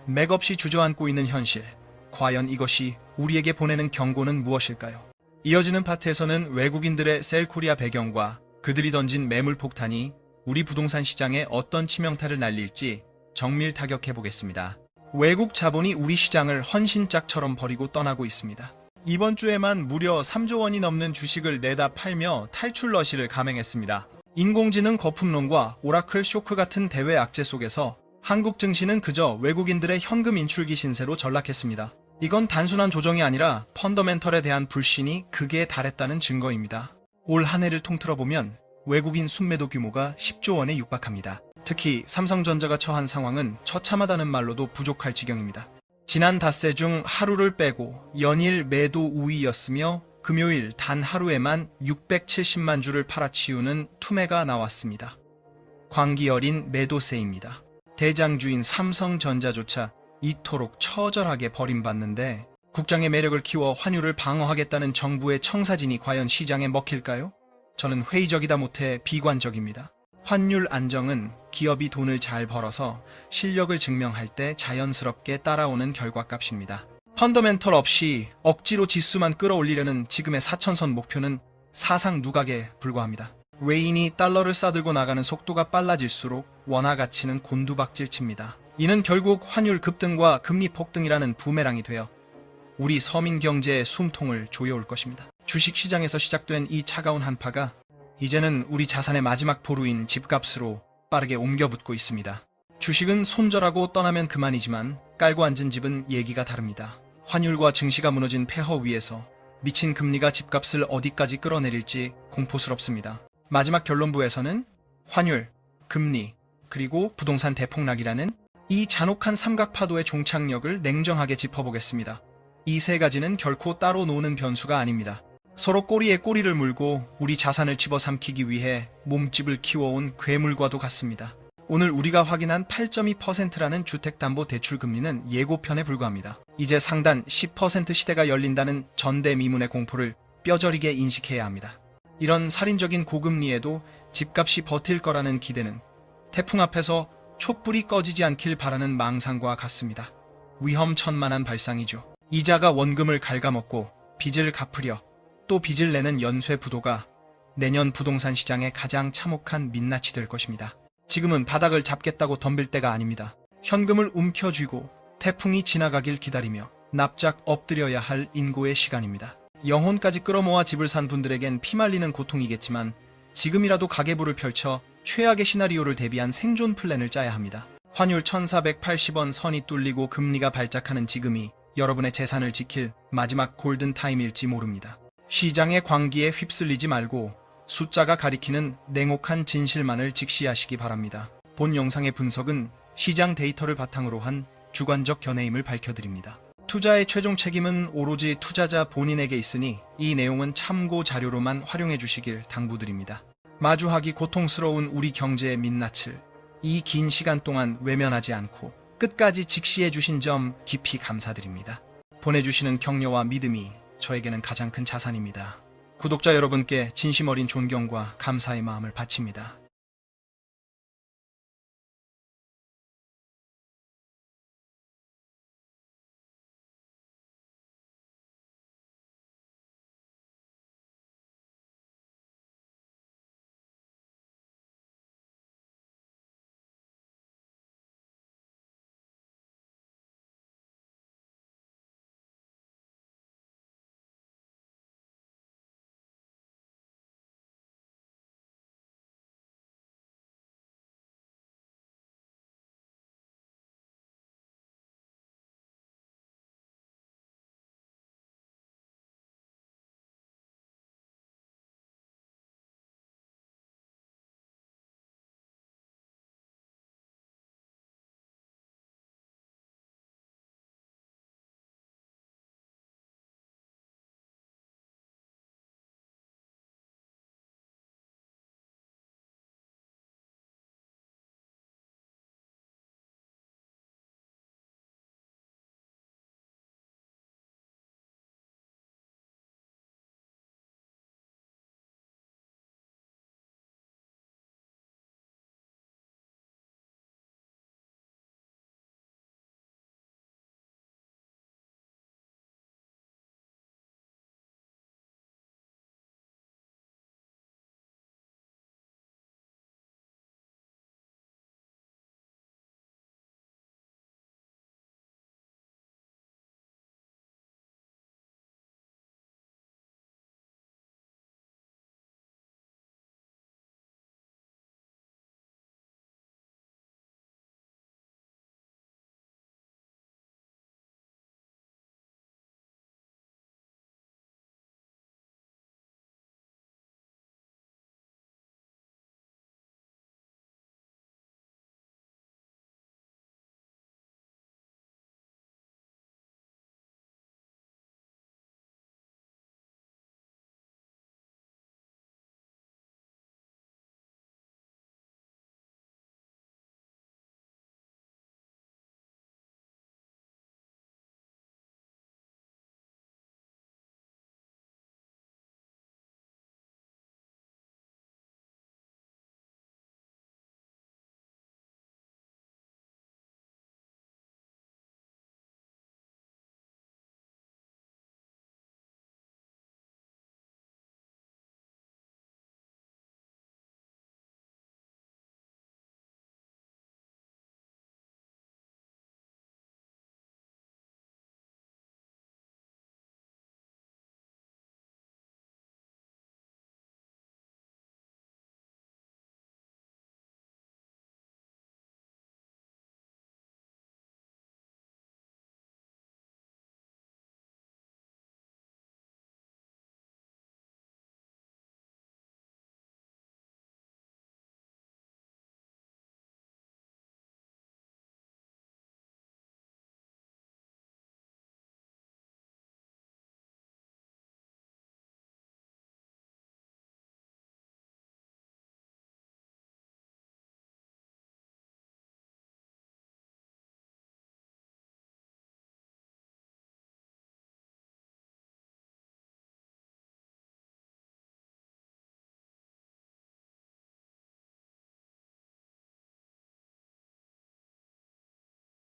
맥없이 주저앉고 있는 현실. 과연 이것이 우리에게 보내는 경고는 무엇일까요? 이어지는 파트에서는 외국인들의 셀코리아 배경과 그들이 던진 매물 폭탄이 우리 부동산 시장에 어떤 치명타를 날릴지 정밀 타격해 보겠습니다. 외국 자본이 우리 시장을 헌신짝처럼 버리고 떠나고 있습니다. 이번 주에만 무려 3조 원이 넘는 주식을 내다 팔며 탈출 러시를 감행했습니다. 인공지능 거품론과 오라클 쇼크 같은 대외 악재 속에서 한국 증시는 그저 외국인들의 현금 인출기 신세로 전락했습니다. 이건 단순한 조정이 아니라 펀더멘털에 대한 불신이 극에 달했다는 증거입니다. 올 한 해를 통틀어 보면 외국인 순매도 규모가 10조 원에 육박합니다. 특히 삼성전자가 처한 상황은 처참하다는 말로도 부족할 지경입니다. 지난 닷새 중 하루를 빼고 연일 매도 우위였으며 금요일 단 하루에만 670만 주를 팔아치우는 투매가 나왔습니다. 광기 어린 매도세입니다. 대장주인 삼성전자조차 이토록 처절하게 버림받는데 국장의 매력을 키워 환율을 방어하겠다는 정부의 청사진이 과연 시장에 먹힐까요? 저는 회의적이다 못해 비관적입니다. 환율 안정은 기업이 돈을 잘 벌어서 실력을 증명할 때 자연스럽게 따라오는 결과값입니다. 펀더멘털 없이 억지로 지수만 끌어올리려는 지금의 사천선 목표는 사상 누각에 불과합니다. 외인이 달러를 싸들고 나가는 속도가 빨라질수록 원화 가치는 곤두박질칩니다. 이는 결국 환율 급등과 금리 폭등이라는 부메랑이 되어 우리 서민 경제의 숨통을 조여올 것입니다. 주식시장에서 시작된 이 차가운 한파가 이제는 우리 자산의 마지막 보루인 집값으로 빠르게 옮겨붙고 있습니다. 주식은 손절하고 떠나면 그만이지만 깔고 앉은 집은 얘기가 다릅니다. 환율과 증시가 무너진 폐허 위에서 미친 금리가 집값을 어디까지 끌어내릴지 공포스럽습니다. 마지막 결론부에서는 환율, 금리, 그리고 부동산 대폭락이라는 이 잔혹한 삼각파도의 종착역을 냉정하게 짚어보겠습니다. 이 세 가지는 결코 따로 노는 변수가 아닙니다. 서로 꼬리에 꼬리를 물고 우리 자산을 집어삼키기 위해 몸집을 키워온 괴물과도 같습니다. 오늘 우리가 확인한 8.2%라는 주택담보대출금리는 예고편에 불과합니다. 이제 상단 10% 시대가 열린다는 전대미문의 공포를 뼈저리게 인식해야 합니다. 이런 살인적인 고금리에도 집값이 버틸 거라는 기대는 태풍 앞에서 촛불이 꺼지지 않길 바라는 망상과 같습니다. 위험천만한 발상이죠. 이자가 원금을 갉아먹고 빚을 갚으려 또 빚을 내는 연쇄 부도가 내년 부동산 시장의 가장 참혹한 민낯이 될 것입니다. 지금은 바닥을 잡겠다고 덤빌 때가 아닙니다. 현금을 움켜쥐고 태풍이 지나가길 기다리며 납작 엎드려야 할 인고의 시간입니다. 영혼까지 끌어모아 집을 산 분들에겐 피말리는 고통이겠지만 지금이라도 가계부를 펼쳐 최악의 시나리오를 대비한 생존 플랜을 짜야 합니다. 환율 1480원 선이 뚫리고 금리가 발작하는 지금이 여러분의 재산을 지킬 마지막 골든타임일지 모릅니다. 시장의 광기에 휩쓸리지 말고 숫자가 가리키는 냉혹한 진실만을 직시하시기 바랍니다. 본 영상의 분석은 시장 데이터를 바탕으로 한 주관적 견해임을 밝혀드립니다. 투자의 최종 책임은 오로지 투자자 본인에게 있으니 이 내용은 참고 자료로만 활용해 주시길 당부드립니다. 마주하기 고통스러운 우리 경제의 민낯을 이 긴 시간 동안 외면하지 않고 끝까지 직시해 주신 점 깊이 감사드립니다. 보내주시는 격려와 믿음이 저에게는 가장 큰 자산입니다. 구독자 여러분께 진심 어린 존경과 감사의 마음을 바칩니다.